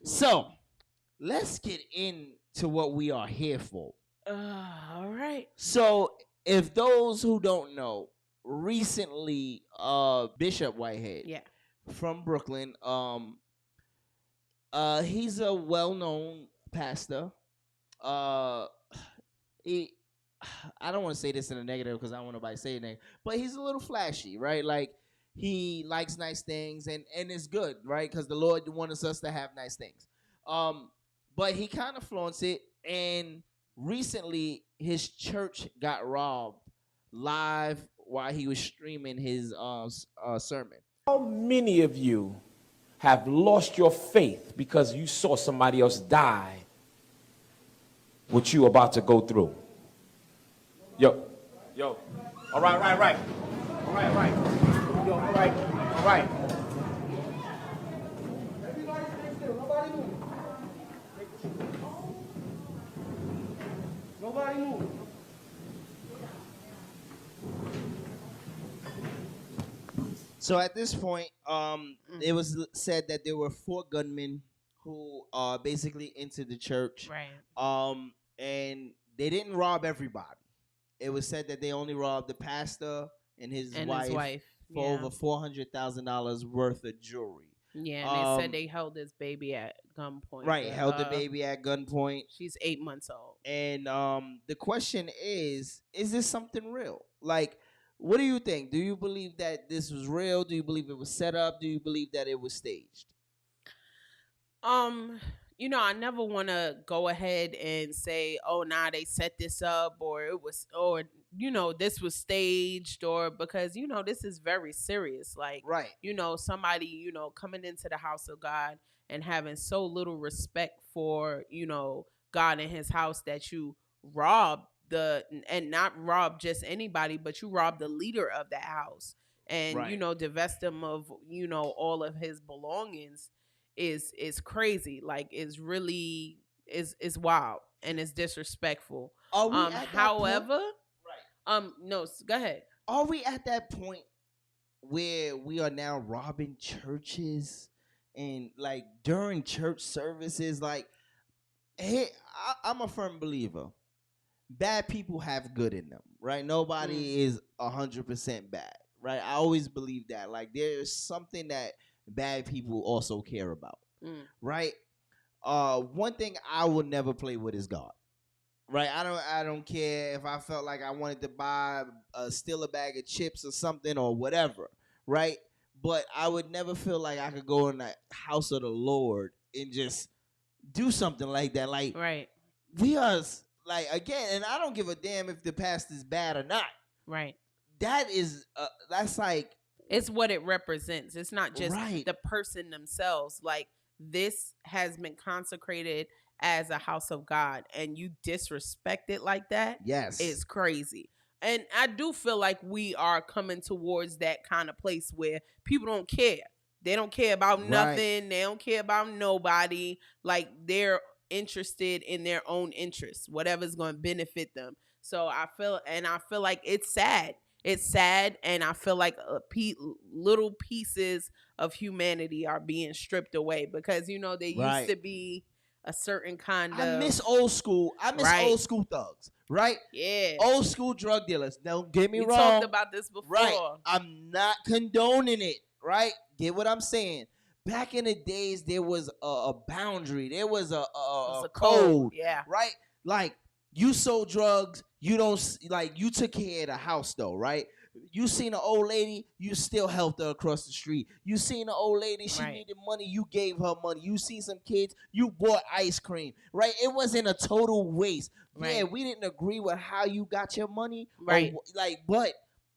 So let's get into what we are here for. All right. So, if those who don't know, recently, Bishop Whitehead Yeah. from Brooklyn, he's a well-known pastor. Uh, he, I don't want to say this in a negative because I don't want nobody to say anything, but he's a little flashy, right? Like he likes nice things, and it's good, right? Because the Lord wants us to have nice things. Um, but he kind of flaunts it, and recently his church got robbed live while he was streaming his sermon. How many of you have lost your faith because you saw somebody else die what you about to go through? Yo. All right. All right. Yo, all right. Nobody move. So at this point, it was said that there were 4 gunmen who basically entered the church. Right. And they didn't rob everybody. It was said that they only robbed the pastor and his wife for over $400,000 worth of jewelry. Yeah, and they said they held this baby at gunpoint. Right, held the baby at gunpoint. She's 8 months old. And the question is this something real? Like, what do you think? Do you believe that this was real? Do you believe it was set up? Do you believe that it was staged? I never want to go ahead and say, oh, nah, they set this up or this was staged or because, this is very serious. Like, right. Somebody, coming into the house of God and having so little respect for, God and his house that you rob and not rob just anybody, but you rob the leader of that house and, right. Divest him of, all of his belongings. Is crazy. Like it's really is wild and it's disrespectful. Are we at however, that point? No, go ahead. Are we at that point where we are now robbing churches and like during church services? Like, hey, I'm a firm believer. Bad people have good in them, right? Nobody is 100% bad, right? I always believe that. Like, there's something that bad people also care about, right? One thing I will never play with is God, right? I don't care if I felt like I wanted to buy steal a bag of chips or something or whatever, right? But I would never feel like I could go in the house of the Lord and just do something like that. Like, right, we are like, again, and I don't give a damn if the pastor's bad or not. Right. That's like, it's what it represents. It's not just the person themselves. Like, this has been consecrated as a house of God, and you disrespect it like that. Yes, it's crazy. And I do feel like we are coming towards that kind of place where people don't care. They don't care about nothing. They don't care about nobody. Like, they're interested in their own interests, whatever's going to benefit them. So I feel like it's sad. It's sad, and I feel like little pieces of humanity are being stripped away because, they used to be a certain kind of... I miss old school. Old school thugs, right? Yeah. Old school drug dealers. Don't get me wrong. We talked about this before. Right. I'm not condoning it, right? Get what I'm saying? Back in the days, there was a boundary. There was a code. Yeah. Right? Like, you sold drugs. You don't, like, you took care of the house though, right? You seen an old lady, you still helped her across the street. You seen an old lady, she needed money, you gave her money. You see some kids, you bought ice cream, right? It wasn't a total waste. Right. Yeah, we didn't agree with how you got your money, right? But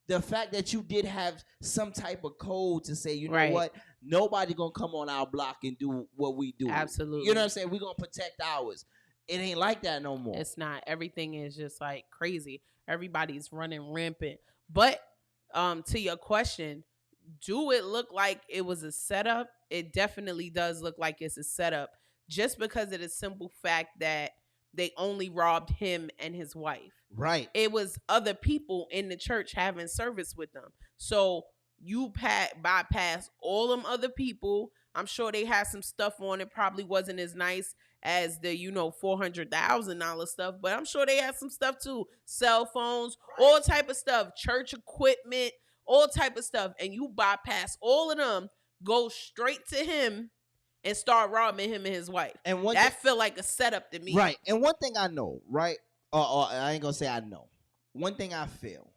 the fact that you did have some type of code to say, you know what, nobody gonna come on our block and do what we do. Absolutely. You know what I'm saying? We're gonna protect ours. It ain't like that no more. It's not. Everything is just like crazy. Everybody's running rampant. But to your question, do it look like it was a setup? It definitely does look like it's a setup, just because of the simple fact that they only robbed him and his wife. Right. It was other people in the church having service with them. So you bypass all them other people. I'm sure they had some stuff on it. Probably wasn't as nice as the, $400,000 stuff, but I'm sure they had some stuff too. Cell phones, all type of stuff, church equipment, all type of stuff. And you bypass all of them, go straight to him and start robbing him and his wife. And that feel like a setup to me. Right. And one thing I know, right? I ain't gonna say I know. One thing I feel,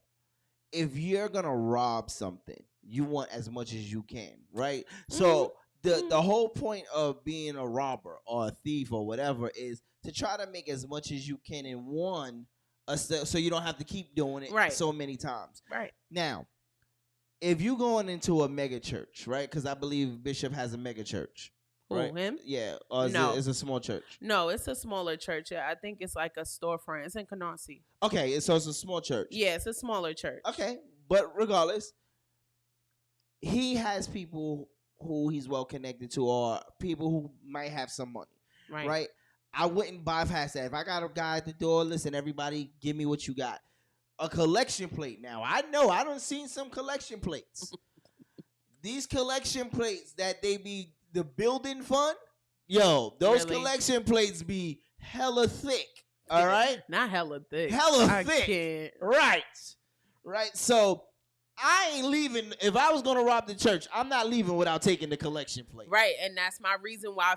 if you're gonna rob something, you want as much as you can, right? So the whole point of being a robber or a thief or whatever is to try to make as much as you can in one, so you don't have to keep doing it so many times. Right. Now, if you going into a mega church, right? Because I believe Bishop has a mega church. Right? Who, him? Yeah. Or it's a small church? No, it's a smaller church. I think it's like a storefront. It's in Canarsie. Okay, so it's a small church. Yeah, it's a smaller church. Okay, but regardless, he has people who he's well connected to, or people who might have some money. Right? I wouldn't bypass that. If I got a guy at the door, listen, everybody, give me what you got. A collection plate. Now, I know I done seen some collection plates. These collection plates that they be the building fund, those collection plates be hella thick. All right, not hella thick. Hella thick. Right. So I ain't leaving. If I was gonna rob the church, I'm not leaving without taking the collection plate. Right, and that's my reason why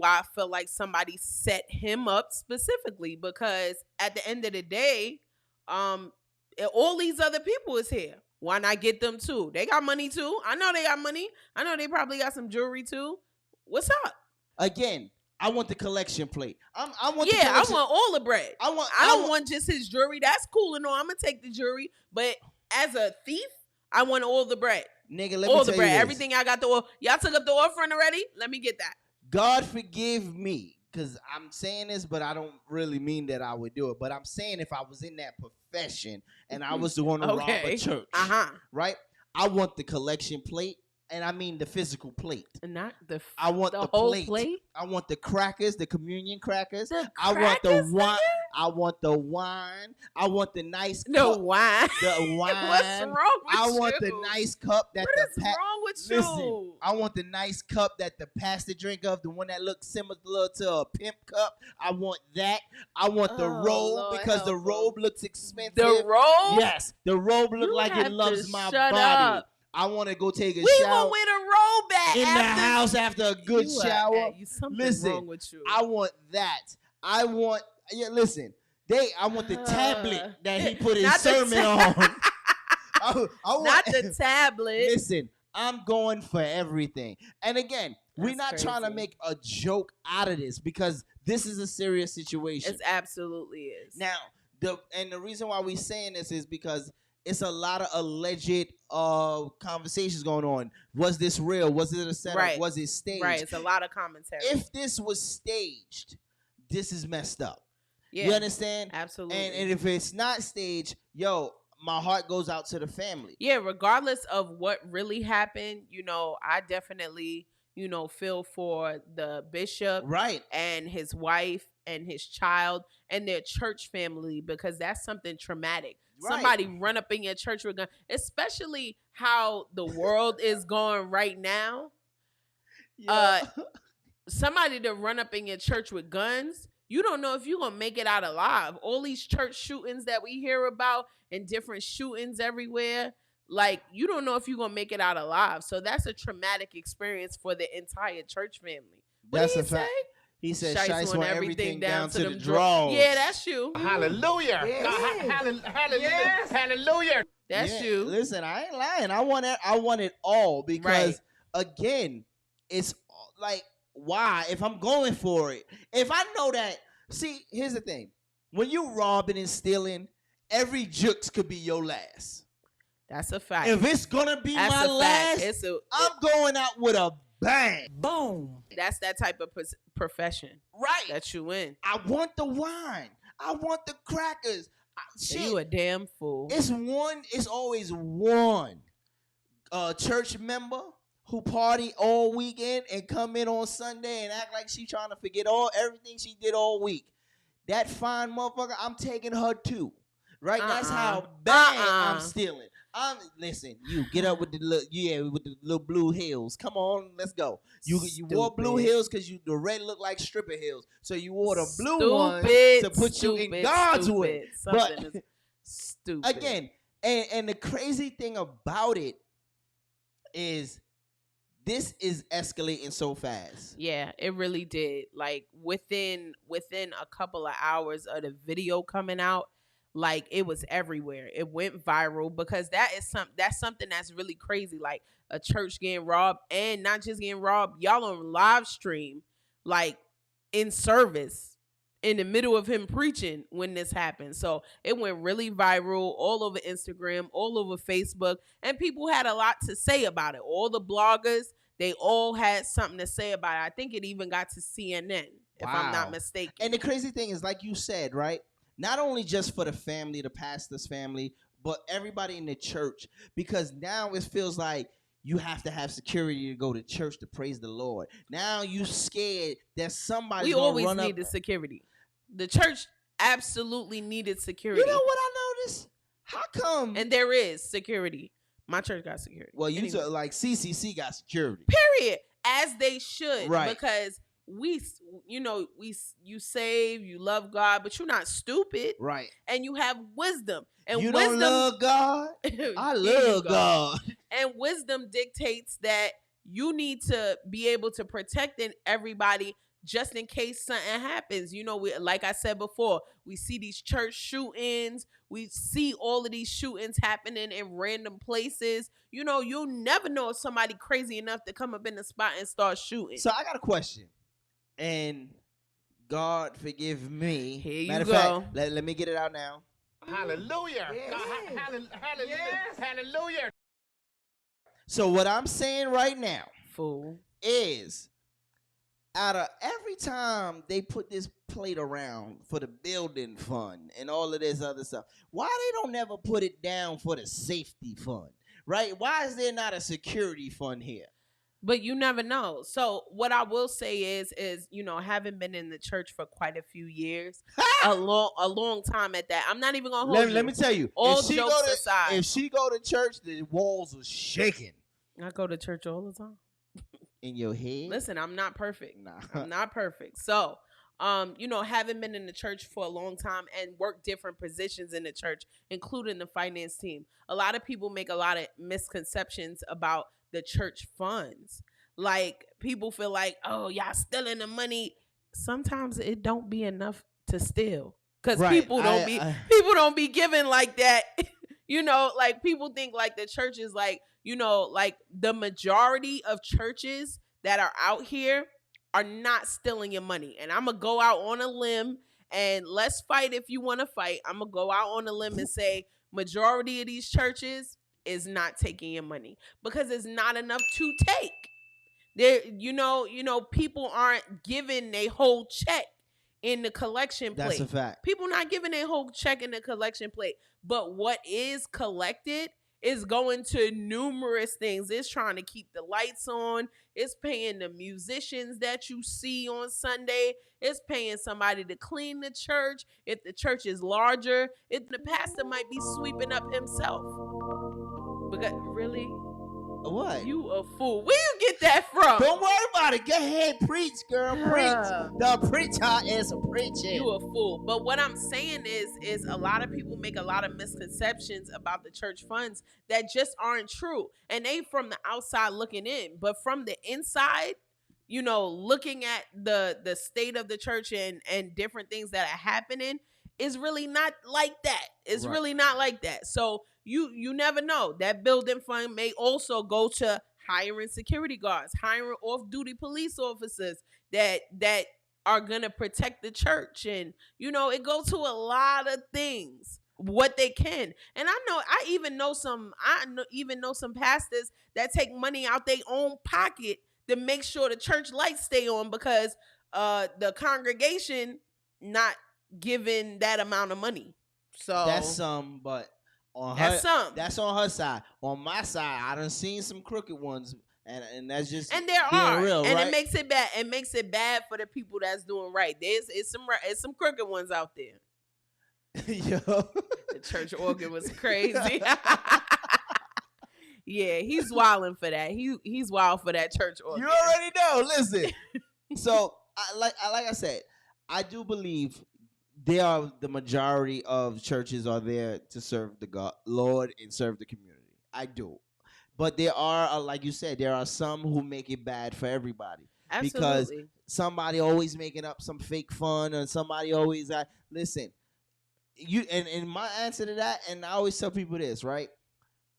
I feel like somebody set him up specifically, because at the end of the day, all these other people is here. Why not get them too? They got money too. I know they got money. I know they probably got some jewelry too. What's up? Again, I want the collection plate. I want all the bread. I don't want just his jewelry. That's cool and all. I'm gonna take the jewelry, but as a thief, I want all the bread. Nigga, let me tell you this. Everything I got y'all took up the offering already? Let me get that. God forgive me, because I'm saying this, but I don't really mean that I would do it. But I'm saying if I was in that profession and I was going to rob a church, right? I want the collection plate, and I mean the physical plate. Not I want the whole plate. I want the crackers, the communion crackers. I want the wine. I want the wine. I want the nice cup. The wine. The wine. What's wrong with you? I want the nice cup that what is wrong with you? Listen, I want the nice cup that the pastor drink of, the one that looks similar to a pimp cup. I want that. I want the robe, Lord, because the robe looks expensive. The robe? Yes. The robe looks like it loves my body. Up. I want to go take a we shower. Will wear the robe back in the house after a good shower. Something wrong with you. I want that. I want. Listen. I want the tablet that he put his sermon on. I want, not the tablet. Listen, I'm going for everything. And again, we're not trying to make a joke out of this, because this is a serious situation. It absolutely is. Now, the reason why we're saying this is because it's a lot of alleged conversations going on. Was this real? Was it a setup? Right. Was it staged? Right. It's a lot of commentary. If this was staged, this is messed up. Yeah. You understand? Absolutely. And if it's not staged, my heart goes out to the family. Yeah, regardless of what really happened, I definitely, feel for the bishop, right, and his wife and his child and their church family, because that's something traumatic. Right. Somebody run up in your church with a gun, especially how the world is going right now. Yeah. Somebody to run up in your church with guns, you don't know if you're going to make it out alive. All these church shootings that we hear about and different shootings everywhere, like, you don't know if you're going to make it out alive. So that's a traumatic experience for the entire church family. That's a fact. He said, Shice want everything down to the draws. Yeah, that's you. Hallelujah. Yeah. Hallelujah. Yes. Hallelujah. That's you. Listen, I ain't lying. I want it all, because, again, it's like, why? If I'm going for it, if I know that, see, here's the thing. When you robbing and stealing, every jukes could be your last. That's a fact. If it's gonna be my last, I'm going out with a bang. Boom. That's that type of profession. Right. That you in. I want the wine. I want the crackers. Shit. You a damn fool. It's always one church member who party all weekend and come in on Sunday and act like she trying to forget everything she did all week. That fine motherfucker, I'm taking her too. Right? That's how bad I'm stealing. Listen. You get up with the little blue heels. Come on, let's go. You wore blue heels because the red looked like stripper heels, so you wore the blue ones to put you in God's way. Something is stupid. Again, and the crazy thing about it is this is escalating so fast. Yeah, it really did. Like within a couple of hours of the video coming out, like it was everywhere. It went viral because that's something that's really crazy. Like a church getting robbed, and not just getting robbed, y'all on live stream, like in service in the middle of him preaching when this happened. So it went really viral all over Instagram, all over Facebook, and people had a lot to say about it. All the bloggers, they all had something to say about it. I think it even got to CNN, if I'm not mistaken. And the crazy thing is, like you said, right? Not only just for the family, the pastor's family, but everybody in the church, because now it feels like you have to have security to go to church to praise the Lord. Now you scared that somebody's going to run up. We always needed security. The church absolutely needed security. You know what I noticed? How come? And there is security. My church got security. Well, you anyway. Like CCC got security. Period. As they should. Right. Because you save, you love God, but you're not stupid. Right. And you have wisdom. And you wisdom, don't love God? I love God. And wisdom dictates that you need to be able to protect everybody just in case something happens. Like I said before, we see these church shootings. We see all of these shootings happening in random places. You'll never know if somebody crazy enough to come up in the spot and start shooting. So I got a question. And God forgive me. Here you Matter go. of fact, let me get it out now. Hallelujah. Yeah. Hallelujah. Yes. Hallelujah. So what I'm saying right now Fool. is, out of every time they put this plate around for the building fund and all of this other stuff, why they don't never put it down for the safety fund, right? Why is there not a security fund here? But you never know. So what I will say is having been in the church for quite a few years, a long time at that. I'm not even gonna hold you. Let me tell you. All jokes aside, if she go to church, the walls are shaking. I go to church all the time. In your head? Listen, I'm not perfect. Nah. I'm not perfect. So, having been in the church for a long time and worked different positions in the church, including the finance team, a lot of people make a lot of misconceptions about the church funds. Like, people feel like, oh, y'all stealing the money. Sometimes it don't be enough to steal, because people don't be giving like that. Like, people think like the church is like, like the majority of churches that are out here are not stealing your money. And I'm going to go out on a limb, and let's fight if you want to fight. I'm going to go out on a limb and say majority of these churches is not taking your money, because it's not enough to take. There, people aren't giving their whole check in the collection plate. That's a fact. People not giving their whole check in the collection plate. But what is collected is going to numerous things. It's trying to keep the lights on. It's paying the musicians that you see on Sunday. It's paying somebody to clean the church. If the church is larger, the pastor might be sweeping up himself. Because really? What? You a fool. Where you get that from? Don't worry about it. Go ahead, preach, girl. Preach. The preacher is preaching. You a fool. But what I'm saying is a lot of people make a lot of misconceptions about the church funds that just aren't true. And they from the outside looking in. But from the inside, looking at the state of the church and different things that are happening, is really not like that. It's really not like that. So you never know. That building fund may also go to hiring security guards, hiring off-duty police officers that are gonna protect the church, and it goes to a lot of things. What they can, and I even know some pastors that take money out their own pocket to make sure the church lights stay on, because the congregation not giving that amount of money. So that's some, but on her, that's on her side. On my side, I done seen some crooked ones, and that's just and there being are, real, and right? it makes it bad. It makes it bad for the people that's doing right. It's some crooked ones out there. Yo, The church organ was crazy. Yeah, he's wilding for that. He's wild for that church You organ. already know. Listen. So, like I said, I do believe the majority of churches are there to serve the God, Lord, and serve the community. I do. But there are, like you said, there are some who make it bad for everybody. Because Absolutely. somebody always making up some fake fun, and somebody always listen. You and my answer to that, and I always tell people this, right?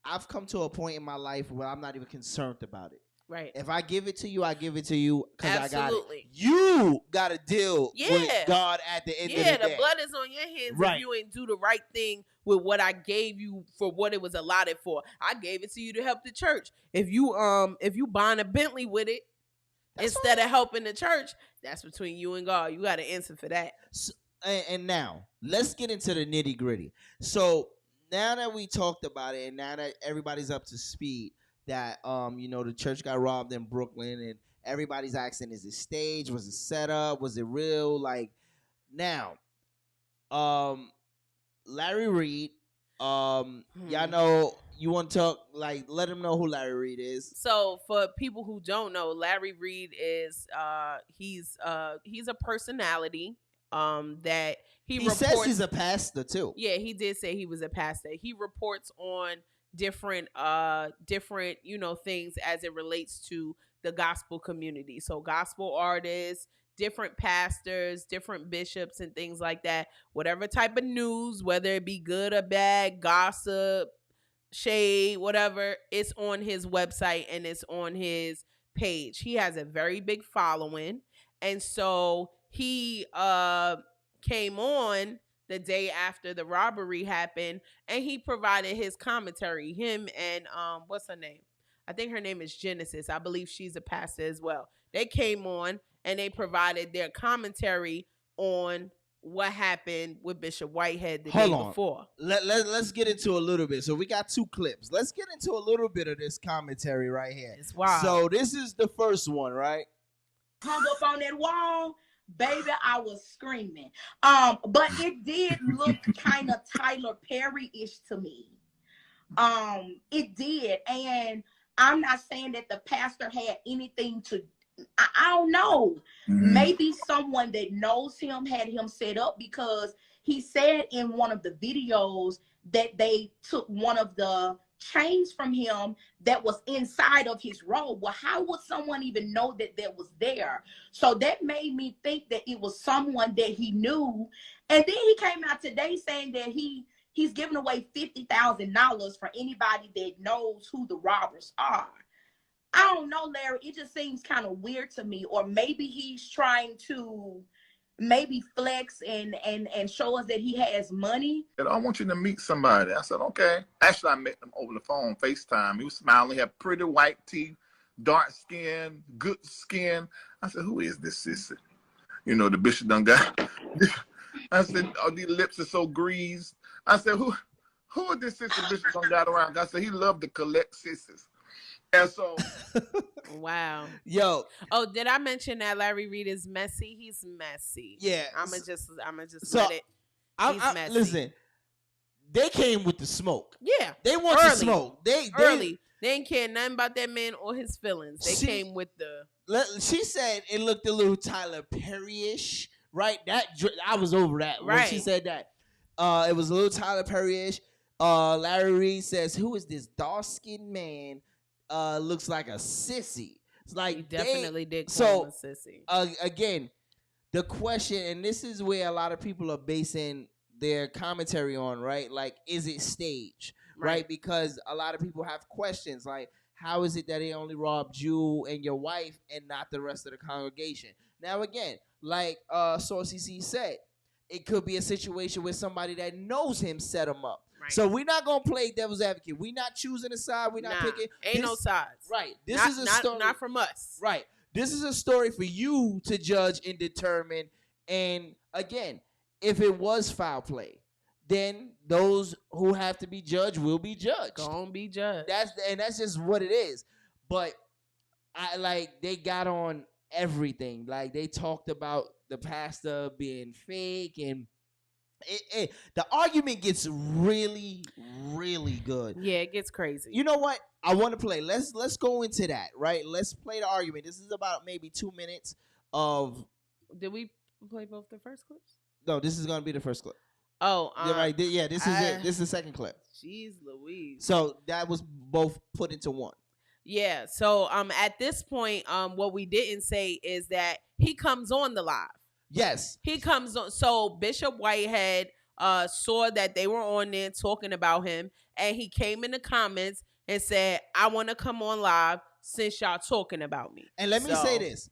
I've come to a point in my life where I'm not even concerned about it. Right. If I give it to you, I give it to you because I got it. Absolutely. You got to deal Yeah. with God at the end of the day. Yeah, the blood is on your hands Right. if you ain't do the right thing with what I gave you for what it was allotted for. I gave it to you to help the church. If you buying a Bentley with it instead of helping the church, that's between you and God. You got to answer for that. So, and now let's get into the nitty gritty. So now that we talked about it, and now that everybody's up to speed, that the church got robbed in Brooklyn, and everybody's asking, is it staged? Was it set up? Was it real? Like now, Larry Reed, y'all know, you want to talk, like, let them know who Larry Reed is. So for people who don't know, Larry Reed is he's a personality that he reports, says he's a pastor too. Yeah, he did say he was a pastor. He reports on different things as it relates to the gospel community. So gospel artists, different pastors, different bishops, and things like that. Whatever type of news, whether it be good or bad, gossip, shade, whatever, it's on his website and it's on his page. He has a very big following, and so he came on the day after the robbery happened, and he provided his commentary. Him and what's her name? I think her name is Genesis. I believe she's a pastor as well. They came on and they provided their commentary on what happened with Bishop Whitehead the day before. Let's get into a little bit. So we got 2 clips. Let's get into a little bit of this commentary right here. It's wild. So this is the first one, right? Hung up on that wall, baby, I was screaming. But it did look kind of Tyler Perry-ish to me. It did. And I'm not saying that the pastor had anything to, I don't know. Mm-hmm. Maybe someone that knows him had him set up, because he said in one of the videos that they took one of the chains from him that was inside of his robe. Well, how would someone even know that was there? So that made me think that it was someone that he knew. And then he came out today saying that he's giving away $50,000 for anybody that knows who the robbers are. I don't know, Larry. It just seems kind of weird to me. Or maybe he's trying to maybe flex and show us that he has money. I want you to meet somebody. I said, okay. Actually, I met him over the phone, FaceTime. He was smiling, had pretty white teeth, dark skin, good skin. I said, who is this sister? The bishop done got. I said, oh, these lips are so greased. I said, who is this sister bishop done got around? I said, he loved to collect sisters. And so, wow. Yo. Oh, did I mention that Larry Reed is messy? He's messy. Yeah. I'ma just let it. He's messy. Listen, they came with the smoke. Yeah. They want the smoke. They didn't care nothing about that man or his feelings. They came with the. She said it looked a little Tyler Perry-ish, right? I was over that when she said that. It was a little Tyler Perry-ish. Larry Reed says, "Who is this dark-skinned man? Looks like a sissy." It's like, he definitely did call him a sissy. Again, the question, and this is where a lot of people are basing their commentary on, right? Like, is it staged, right? Because a lot of people have questions like, how is it that they only robbed you and your wife and not the rest of the congregation? Now, again, like Saucy C said, it could be a situation where somebody that knows him set him up. Right. So we're not gonna play devil's advocate. We're not choosing a side. We're not picking. Ain't no sides. Right. This is a story. Not from us. Right. This is a story for you to judge and determine. And again, if it was foul play, then those who have to be judged will be judged. Gonna be judged. That's just what it is. But they got on everything. Like, they talked about the pastor being fake, and The argument gets really, really good. Yeah, it gets crazy. You know what? I want to play. Let's go into that, right? Let's play the argument. This is about maybe 2 minutes of. Did we play both the first clips? No, this is gonna be the first clip. Oh, Yeah, right. Yeah, this is it. This is the second clip. Jeez Louise. So that was both put into one. Yeah. So at this point, what we didn't say is that he comes on the live. Yes. He comes on. So Bishop Whitehead saw that they were on there talking about him, and he came in the comments and said, I want to come on live since y'all talking about me. And let me say this.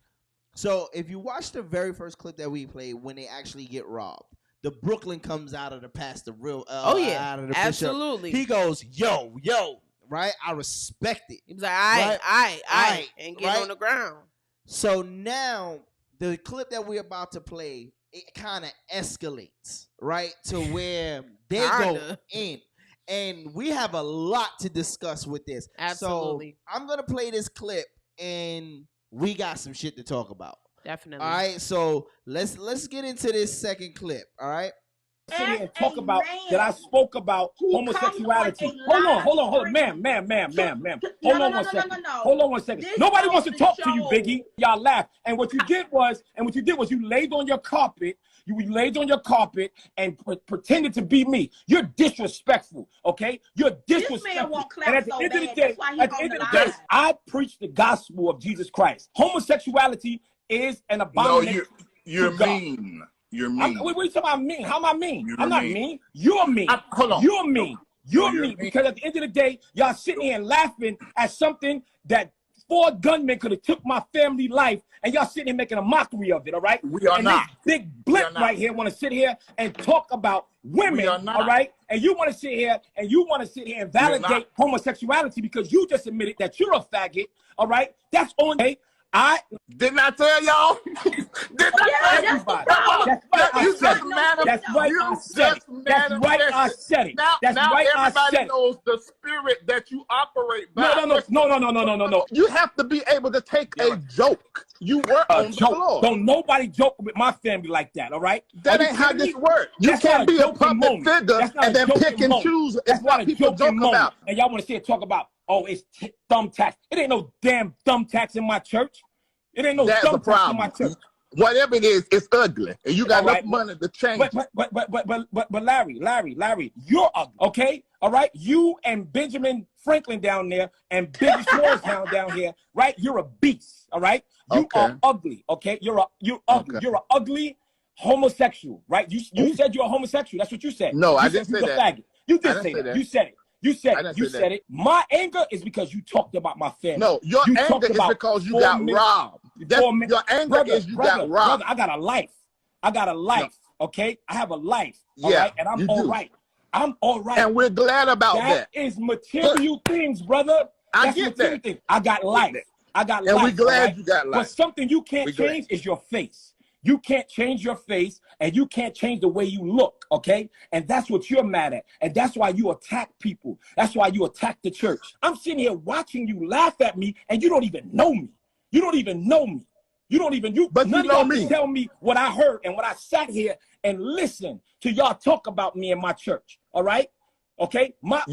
So if you watch the very first clip that we played when they actually get robbed, the Brooklyn comes out of the pastor real out of the absolutely. Bishop. He goes, yo, right? I respect it. He was like, I and get on the ground. So now the clip that we're about to play, it kind of escalates, right? To where they go in. And we have a lot to discuss with this. Absolutely. So I'm going to play this clip, and we got some shit to talk about. Definitely. All right, so let's get into this second clip, all right? Sit here and talk about that I spoke about homosexuality. Hold on, ma'am. Hold on one second. Nobody wants to talk to you, Biggie. Y'all laugh. And what you did was you laid on your carpet. You laid on your carpet and pretended to be me. You're disrespectful, okay? You're disrespectful. This man won't clap and at the end of the day, I preach the gospel of Jesus Christ. Homosexuality is an abomination. No, you're mean. You're mean. What are you talking about mean? How am I mean? I'm not mean. You're mean. Hold on. You're mean. You're mean. Because at the end of the day, y'all sitting here and laughing at something that 4 gunmen could have took my family life, and y'all sitting here making a mockery of it, all right? We are not. This big blip right here want to sit here and talk about women, all right? And you want to sit here and validate homosexuality because you just admitted that you're a faggot, all right? That's on day. Didn't I tell y'all? Didn't I tell everybody? That's right. I said it. Now everybody knows the spirit that you operate by. No. You have to be able to take a joke. You work on the floor. Don't nobody joke with my family like that, all right? That ain't how this works. You can't be a public figure and then pick and choose. That's what people joke about. And y'all want to see it talk about, oh, it's thumbtacks. It ain't no damn thumbtacks in my church. It ain't no thumbtacks in my church. Whatever it is, it's ugly, and you got enough money to change. But Larry, you're ugly, okay? All right, you and Benjamin Franklin down there and Biggie Smalls down here, right? You're a beast, all right? You are ugly, okay? You're ugly. Okay. You're an ugly homosexual, right? You said you're a homosexual. That's what you said. No, I didn't say that. Faggot. You did say that. You said it. You said it. My anger is because you talked about my family. No, your anger is because you got robbed. Your anger is you got robbed. Brother, I got a life. Okay? I have a life. All right? And I'm all right. I'm all right. And we're glad about that. That is material things, brother. I get that. Things. I got life. And we're glad you got life. But something you can't change is your face. You can't change your face, and you can't change the way you look, okay? And that's what you're mad at. And that's why you attack people. That's why you attack the church. I'm sitting here watching you laugh at me, and you don't even know me. You don't even know me. But none of y'all can tell me what I heard and what I sat here and listened to y'all talk about me in my church, all right? Okay? My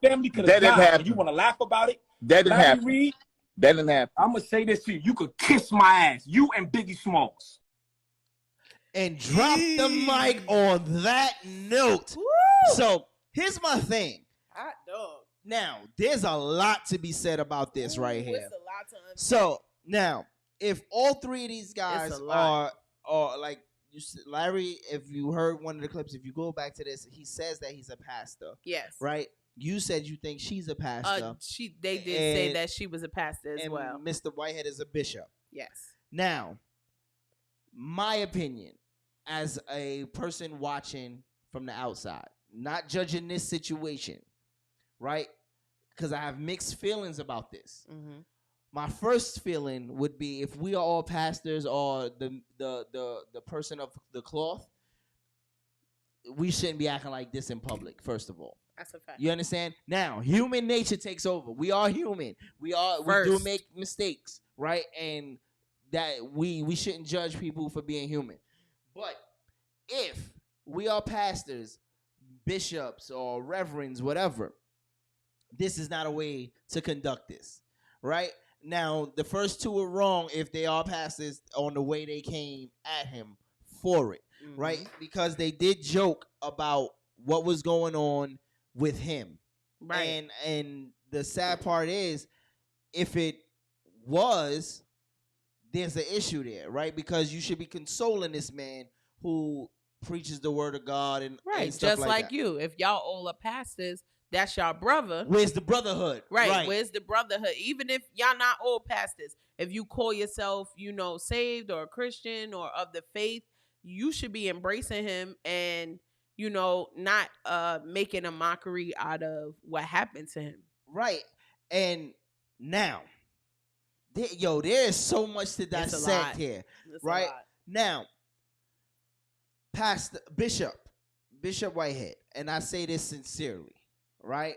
family could have died, and you want to laugh about it? That didn't happen. Reed, that didn't happen. I'm going to say this to you. You could kiss my ass. You and Biggie Smalls. And drop the mic on that note. Woo! So here's my thing. Hot dog. Now, there's a lot to be said about this right here. It's a lot to understand. So now, if all 3 of these guys are like you, Larry, if you heard one of the clips, if you go back to this, he says that he's a pastor. Yes. Right? You said you think she's a pastor. They did say that she was a pastor as well. Mr. Whitehead is a bishop. Yes. Now, my opinion as a person watching from the outside, not judging this situation, right? Because I have mixed feelings about this. Mm-hmm. My first feeling would be if we are all pastors or the person of the cloth, we shouldn't be acting like this in public, first of all. That's a fact. You understand? Now, human nature takes over. We are human. We do make mistakes, right? And that we shouldn't judge people for being human. But if we are pastors, bishops, or reverends, whatever. This is not a way to conduct this, right? Now, the first two are wrong if they are pastors on the way they came at him for it, right? Because they did joke about what was going on with him. Right. And the sad part is, if it was, there's an issue there, right? Because you should be consoling this man who preaches the word of God and Right. and stuff Just like that. you. If y'all all are pastors, that's y'all brother. Where's the brotherhood? Right. Where's the brotherhood? Even if y'all not all pastors, if you call yourself, saved or a Christian or of the faith, you should be embracing him and, not making a mockery out of what happened to him. Right. And now, there is so much to dissect here. It's right? a lot. Now, Pastor Bishop Whitehead, and I say this sincerely, right?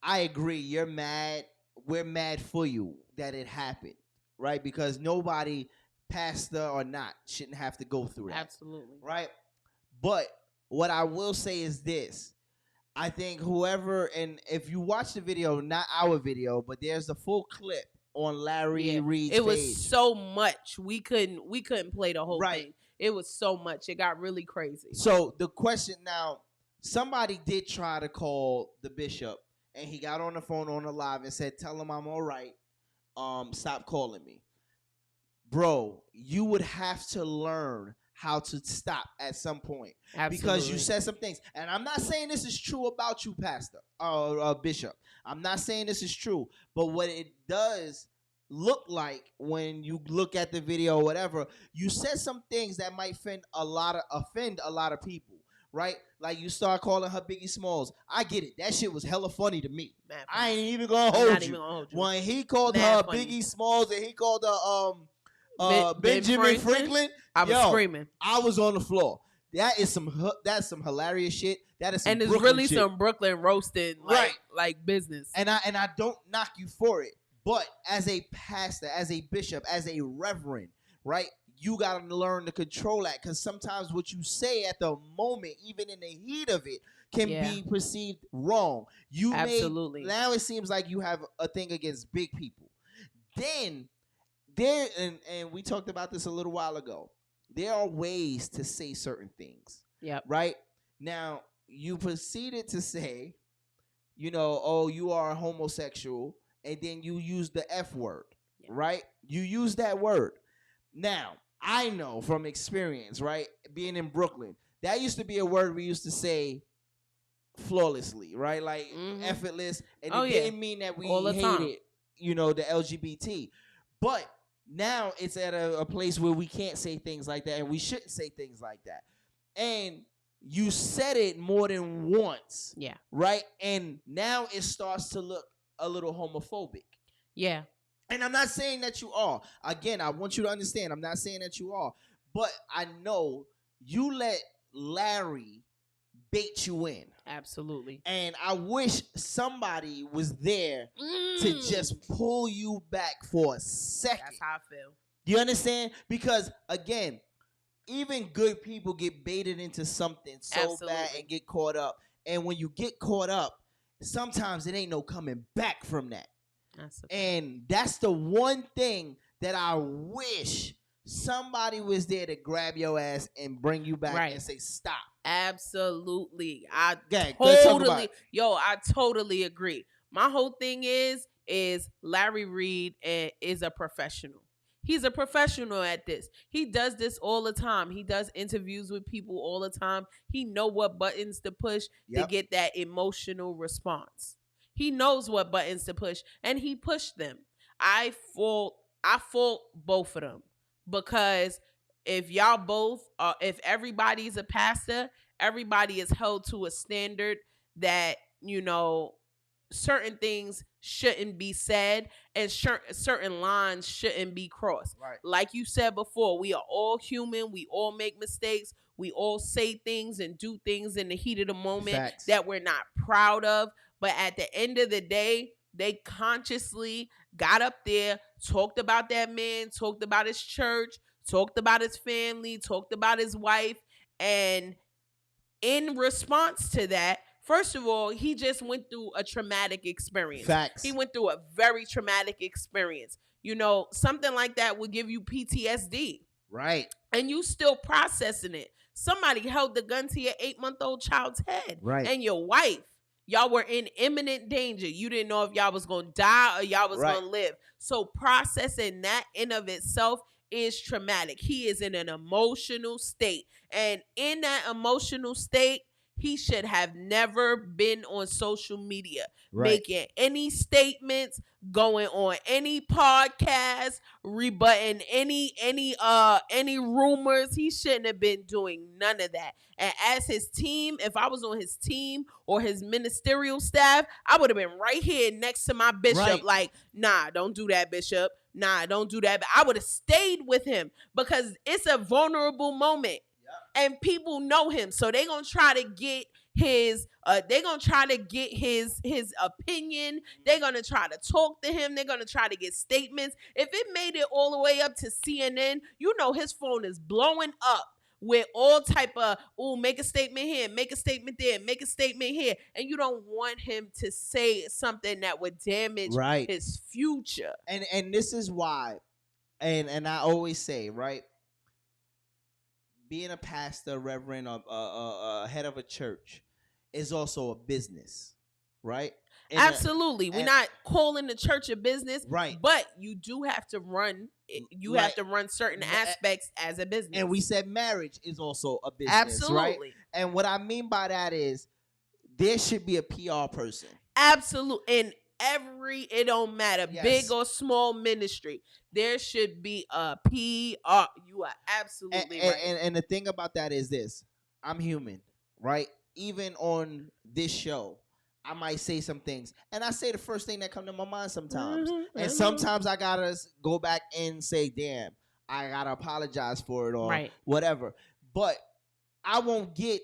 I agree. You're mad. We're mad for you that it happened, right? Because nobody, pastor or not, shouldn't have to go through that. Absolutely. Right? But what I will say is this. I think whoever, and if you watch the video, not our video, but there's a full clip on Larry Reed's It was page. so much. We couldn't play the whole Right. thing. It was so much. It got really crazy. So the question now, somebody did try to call the bishop, and he got on the phone on the live and said, "Tell him I'm all right. Stop calling me." Bro, you would have to learn how to stop at some point. Absolutely. Because you said some things. And I'm not saying this is true about you, pastor or bishop. I'm not saying this is true. But what it does look like when you look at the video or whatever, you said some things that might offend a lot of people, right? Like you start calling her Biggie Smalls. I get it. That shit was hella funny to me. Mad I funny. ain't even gonna hold you. When he called Mad her funny. Biggie Smalls and he called her Ben Benjamin Franklin? Franklin, I was screaming. I was on the floor. That's some hilarious shit. That is some And it's Brooklyn really shit. some Brooklyn roasted like business. And I don't knock you for it. But as a pastor, as a bishop, as a reverend, right? You got to learn to control that, because sometimes what you say at the moment, even in the heat of it, can be perceived wrong. Absolutely. Now it seems like you have a thing against big people. Then and we talked about this a little while ago. There are ways to say certain things. Yep. Right? Now, you proceeded to say, oh, you are a homosexual, and then you use the F word, right? You use that word. Now, I know from experience, right, being in Brooklyn, that used to be a word we used to say flawlessly, right? Like effortless, and it didn't mean that we hated, the LGBT. But now it's at a place where we can't say things like that, and we shouldn't say things like that. And you said it more than once. Yeah. Right? And now it starts to look a little homophobic. Yeah. And I'm not saying that you are. Again, I want you to understand, I'm not saying that you are. But I know you let Larry bait you in. Absolutely. And I wish somebody was there to just pull you back for a second. That's how I feel. You understand? Because, again, even good people get baited into something so bad and get caught up. And when you get caught up, sometimes it ain't no coming back from that. And that's the one thing that I wish somebody was there to grab your ass and bring you back and say, stop. Absolutely. I totally agree. My whole thing is Larry Reed is a professional. He's a professional at this. He does this all the time. He does interviews with people all the time. He know what buttons to push to get that emotional response. He knows what buttons to push, and he pushed them. I fault both of them, because if y'all both if everybody's a pastor, everybody is held to a standard that, certain things shouldn't be said and certain lines shouldn't be crossed. Right. Like you said before, we are all human. We all make mistakes. We all say things and do things in the heat of the moment that we're not proud of. But at the end of the day, they consciously got up there, talked about that man, talked about his church, talked about his family, talked about his wife, and in response to that, first of all, he just went through a traumatic experience. Facts. He went through a very traumatic experience. You know, something like that would give you PTSD. Right. And you still processing it. Somebody held the gun to your 8-month-old child's head. Right. And your wife. Y'all were in imminent danger. You didn't know if y'all was going to die or y'all was going to live. So processing that in of itself is traumatic. He is in an emotional state. And in that emotional state, he should have never been on social media, making any statements, going on any podcast, rebutting any rumors. He shouldn't have been doing none of that. And as his team, if I was on his team or his ministerial staff, I would have been right here next to my bishop, like, nah, don't do that, bishop. Nah, don't do that. But I would have stayed with him because it's a vulnerable moment. And people know him, so they're gonna try to get his opinion. They're gonna try to talk to him. They're gonna try to get statements. If it made it all the way up to CNN, you know his phone is blowing up with all type of, make a statement here, make a statement there, make a statement here, and you don't want him to say something that would damage his future. And this is why, and I always say, right, being a pastor, reverend, or head of a church is also a business, right? Absolutely. We're not calling the church a business, right? But you do have to run. You have to run certain aspects as a business. And we said marriage is also a business, absolutely. Right? And what I mean by that is there should be a PR person. Absolutely. And it don't matter, big or small ministry, there should be a PR. You are absolutely right. And the thing about that is this: I'm human, right? Even on this show, I might say some things, and I say the first thing that come to my mind sometimes, and sometimes I gotta go back and say, "Damn, I gotta apologize for it," or whatever. But I won't get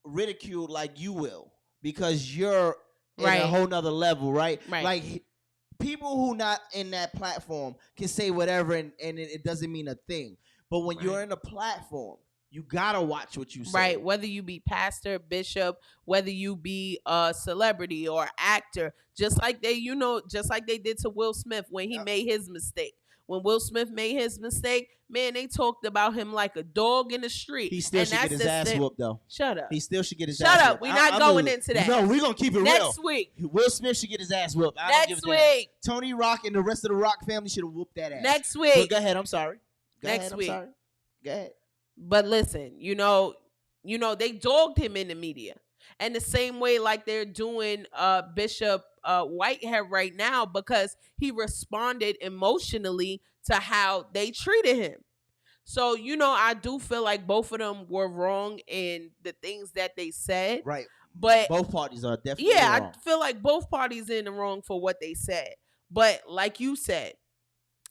ridiculed like you will because you're in a whole nother level, right? Like people who not in that platform can say whatever and it doesn't mean a thing. But when you're in a platform, you gotta watch what you say. Right. Whether you be pastor, bishop, whether you be a celebrity or actor, just like they did to Will Smith when he made his mistake. When Will Smith made his mistake, man, they talked about him like a dog in the street. He still should get his ass whooped, though. Shut up. He still should get his ass whooped. Shut up. We're not going into that. No, we're going to keep it real. Next week. Will Smith should get his ass whooped. Next week. Tony Rock and the rest of the Rock family should have whooped that ass. Next week. But go ahead. I'm sorry. Next week. I'm sorry. Go ahead. But listen, you know, they dogged him in the media. And the same way like they're doing Bishop Whitehead right now because he responded emotionally to how they treated him. So, you know, I do feel like both of them were wrong in the things that they said. Right. But both parties are definitely wrong. I feel like both parties in the wrong for what they said. But like you said,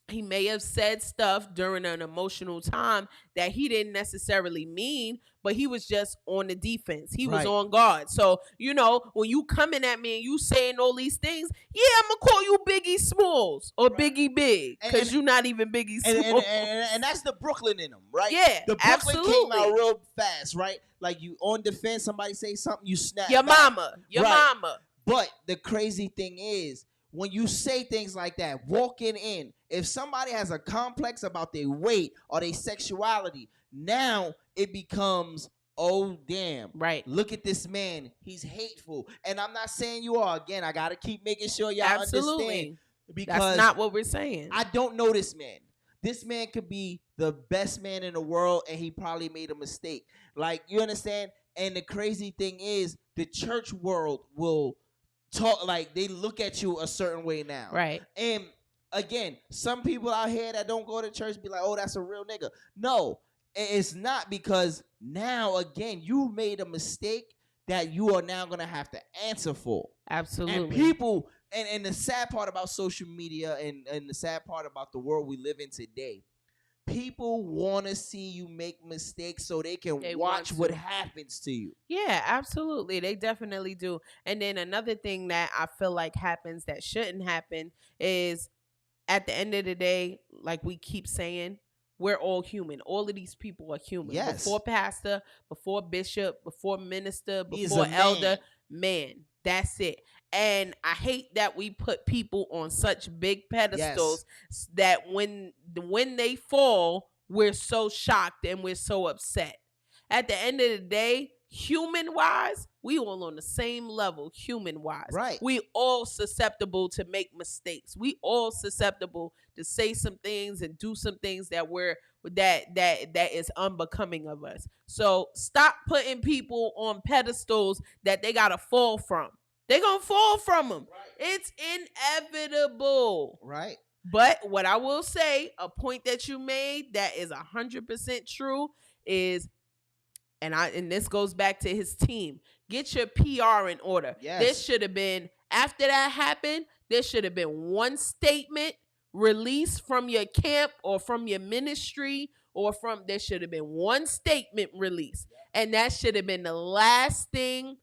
he may have said stuff during an emotional time that he didn't necessarily mean, but he was just on the defense. He was on guard. So, you know, when you coming at me and you saying all these things, I'm going to call you Biggie Smalls or Biggie Big because you're not even Biggie Smalls. And that's the Brooklyn in him, right? Yeah, the Brooklyn came out real fast, right? Like you on defense, somebody say something, you snap Your back. mama. But the crazy thing is, when you say things like that, walking in, if somebody has a complex about their weight or their sexuality, now it becomes, oh, damn. Right. Look at this man. He's hateful. And I'm not saying you are. Again, I got to keep making sure y'all understand. Because that's not what we're saying. I don't know this man. This man could be the best man in the world, and he probably made a mistake. Like, you understand? And the crazy thing is, the church world will talk like they look at you a certain way now. Right. And again, some people out here that don't go to church be like, oh, that's a real nigga. No, it's not, because now, again, you made a mistake that you are now going to have to answer for. Absolutely. And people, and the sad part about social media and the sad part about the world we live in today, people want to see you make mistakes so they can watch what happens to you. Yeah, absolutely. They definitely do. And then another thing that I feel like happens that shouldn't happen is, at the end of the day, like we keep saying, we're all human. All of these people are human. Yes. Before pastor, before bishop, before minister, He's before a elder, man. That's it. And I hate that we put people on such big pedestals that when they fall, we're so shocked and we're so upset. At the end of the day, human wise, we all on the same level, human wise. Right. We all susceptible to make mistakes. We all susceptible to say some things and do some things that is unbecoming of us. So stop putting people on pedestals that they gotta fall from. They're gonna fall from them. Right. It's inevitable. Right. But what I will say, a point that you made that is 100% true is, and this goes back to his team. Get your PR in order. Yes. This should have been, after that happened, there should have been one statement released from your camp or from your ministry there should have been one statement released. And that should have been the last thing.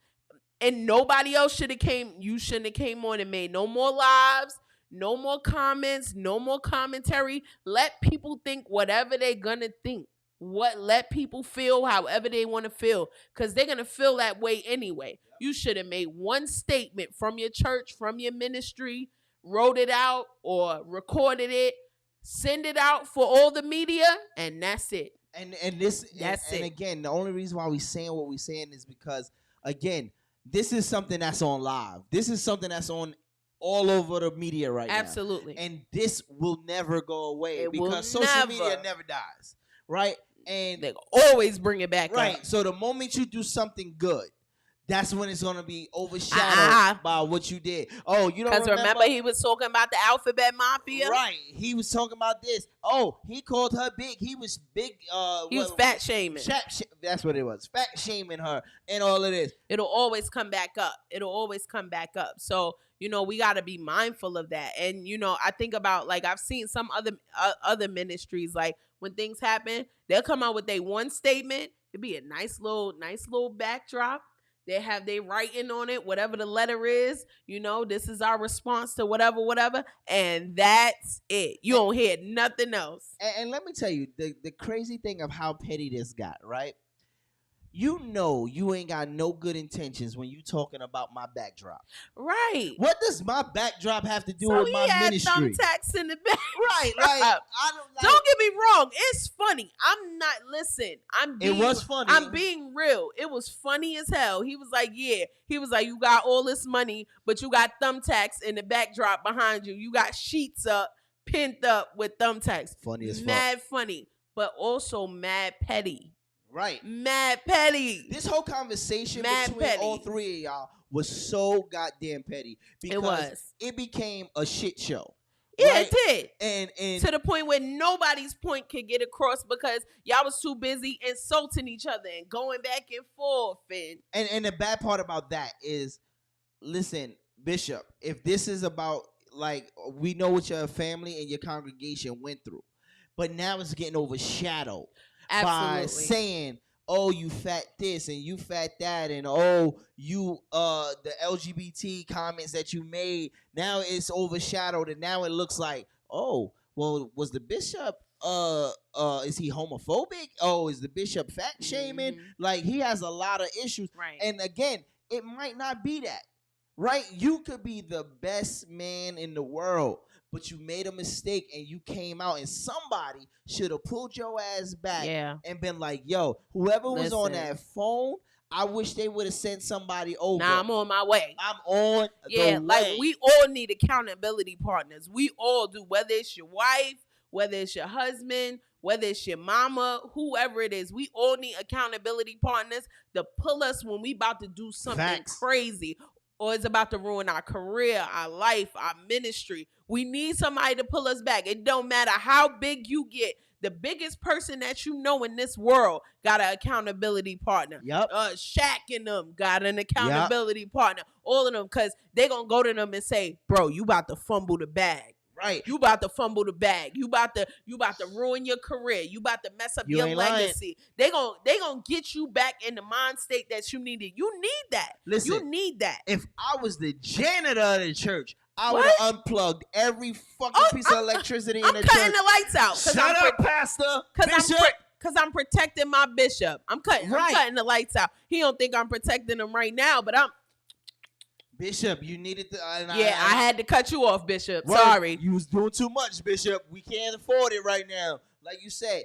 And nobody else you shouldn't have came on and made no more lives, no more comments, no more commentary. Let people think whatever they're gonna think. Let people feel however they want to feel, because they're going to feel that way anyway. You should have made one statement from your church, from your ministry, wrote it out or recorded it, send it out for all the media, and that's it. And again, the only reason why we saying what we saying is because, again, this is something that's on live. This is something that's on all over the media right now. Absolutely. And this will never go away because social media never dies. Right? And they always bring it back up. Right. So the moment you do something good, that's when it's going to be overshadowed by what you did. Oh, you don't remember he was talking about the Alphabet Mafia? Right. He was talking about this. Oh, he called her big. He was big. He was fat shaming. That's what it was. Fat shaming her and all of this. It'll always come back up. So, we got to be mindful of that. And, I think about, like, I've seen some other ministries, like, when things happen, they'll come out with their one statement. It'd be a nice little backdrop. They have their writing on it, whatever the letter is. This is our response to whatever. And that's it. You don't hear nothing else. And let me tell you, the crazy thing of how petty this got, right? You ain't got no good intentions when you talking about my backdrop. Right. What does my backdrop have to do with my ministry? Thumbtacks in the back. Right. Like, don't get me wrong. It's funny. It was funny. I'm being real. It was funny as hell. He was like, you got all this money, but you got thumbtacks in the backdrop behind you. You got sheets up, pinned up with thumbtacks. Funny as fuck. Mad funny, but also mad petty. Right. Mad petty. This whole conversation between all three of y'all was so goddamn petty because it became a shit show. Yeah, right? It did. And to the point where nobody's point could get across because y'all was too busy insulting each other and going back and forth. And the bad part about that is, listen, Bishop, if this is about, like, we know what your family and your congregation went through, but now it's getting overshadowed. Absolutely. By saying, oh, you fat this and you fat that, and oh, you the LGBT comments that you made, now it's overshadowed, and now it looks like, oh, well, was the bishop is he homophobic? Oh, is the bishop fat shaming? Mm-hmm. Like, he has a lot of issues. Right. And again, it might not be that. Right? You could be the best man in the world, but you made a mistake and you came out, and somebody should have pulled your ass back and been like, yo, whoever was on that phone, I wish they would have sent somebody over. Nah, I'm on my way. I'm on the way. Like, we all need accountability partners. We all do, whether it's your wife, whether it's your husband, whether it's your mama, whoever it is. We all need accountability partners to pull us when we about to do something crazy, or it's about to ruin our career, our life, our ministry. We need somebody to pull us back. It don't matter how big you get. The biggest person that you know in this world got an accountability partner. Yep. Shaq and them got an accountability partner. All of them, because they going to go to them and say, bro, you about to fumble the bag. Right. You about to fumble the bag. You about to ruin your career. You about to mess up your legacy. Lying. They gonna get you back in the mind state that you needed. You need that. Listen, you need that. If I was the janitor of the church, I would have unplugged every fucking piece of electricity in the church. I'm cutting the lights out. Shut up, Pastor. Because I'm protecting my bishop. I'm cutting the lights out. He don't think I'm protecting him right now, but I'm. Bishop, you needed to. I had to cut you off, Bishop. Right. Sorry. You was doing too much, Bishop. We can't afford it right now. Like you said.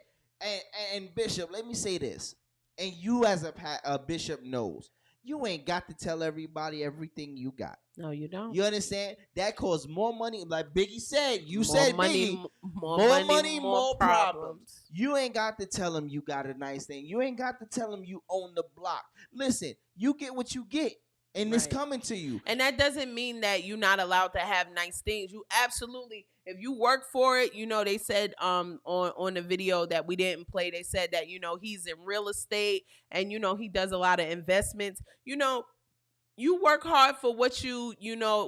And Bishop, let me say this. And you as a bishop knows. You ain't got to tell everybody everything you got. No, you don't. You understand? That costs more money. Like Biggie said, more money, more problems. You ain't got to tell them you got a nice thing. You ain't got to tell them you own the block. Listen, you get what you get. And it's coming to you. And that doesn't mean that you're not allowed to have nice things. You absolutely, if you work for it, they said on the video that we didn't play, they said that, he's in real estate and, he does a lot of investments. You work hard for what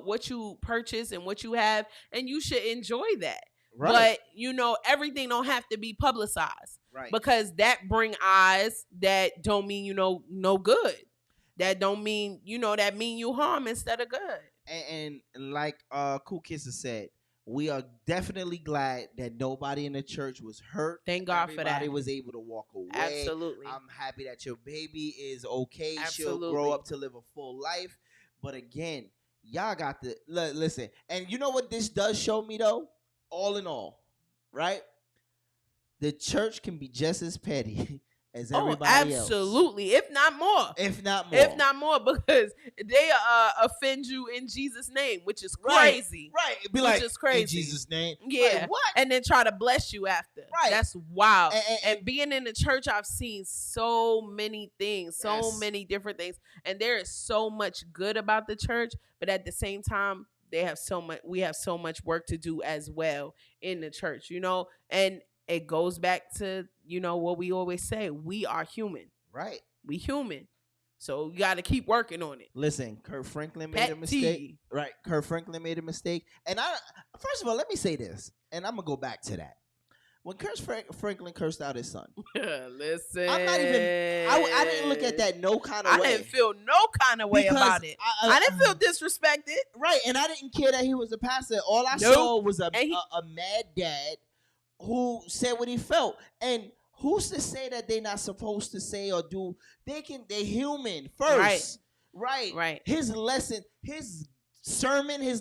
what you purchase and what you have, and you should enjoy that. Right. But, everything don't have to be publicized. Right. Because that bring eyes that don't mean, no good. That don't mean, that mean you harm instead of good. And like Cool Kisser said, we are definitely glad that nobody in the church was hurt. Thank God for that. Everybody was able to walk away. Absolutely. I'm happy that your baby is okay. Absolutely. She'll grow up to live a full life. But again, y'all got to listen. And you know what this does show me, though? All in all, right? The church can be just as petty as everybody else. Absolutely. If not more, because they offend you in Jesus' name, which is crazy. Right. It'd be which is crazy. In Jesus' name. Yeah. Like, what? And then try to bless you after. Right. That's wild. And being in the church, I've seen so many things, so many different things. And there is so much good about the church, but at the same time, we have so much work to do as well in the church, and it goes back to, what we always say. We are human. Right. We human. So you got to keep working on it. Listen, Kurt Franklin made a mistake. Right. Kurt Franklin made a mistake. And first of all, let me say this, and I'm going to go back to that. When Kurt Franklin cursed out his son. Listen. I'm not even, I didn't look at that no kind of way. I didn't feel no kind of way about it. I didn't feel disrespected. Right. And I didn't care that he was a pastor. All I saw was a mad dad who said what he felt. And who's to say that they're not supposed to say or do? They're human first. Right. His lesson, his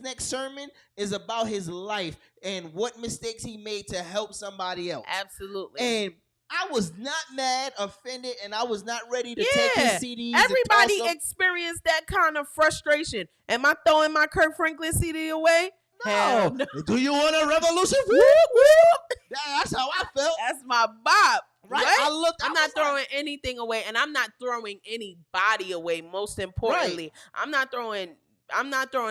next sermon is about his life and what mistakes he made to help somebody else. Absolutely. And I was not mad, offended, and I was not ready to take his CDs. Everybody experienced that kind of frustration. Am I throwing my Kurt Franklin CD away? No. Do you want a revolution? Whoop, whoop. That's how I felt. That's my bop. Right. What? I'm not throwing anything away, and I'm not throwing anybody away. Most importantly, I'm not throwing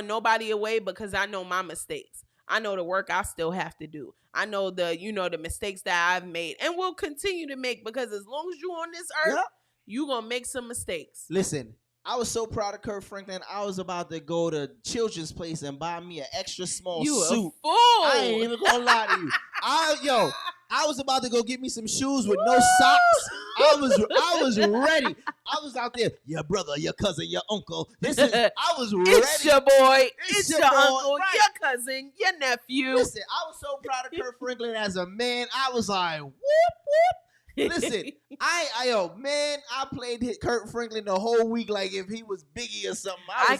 nobody away because I know my mistakes. I know the work I still have to do. I know the mistakes that I've made and will continue to make, because as long as you're on this earth, you're going to make some mistakes. Listen, I was so proud of Kurt Franklin. I was about to go to Children's Place and buy me an extra small suit. You a fool. I ain't even gonna lie to you. I was about to go get me some shoes with no socks. I was ready. I was out there. Your brother, your cousin, your uncle. I was ready. It's your boy. It's your uncle, right. Your cousin, your nephew. Listen, I was so proud of Kurt Franklin as a man. I was like, whoop, whoop. Listen, I played Kurt Franklin the whole week like if he was Biggie or something. I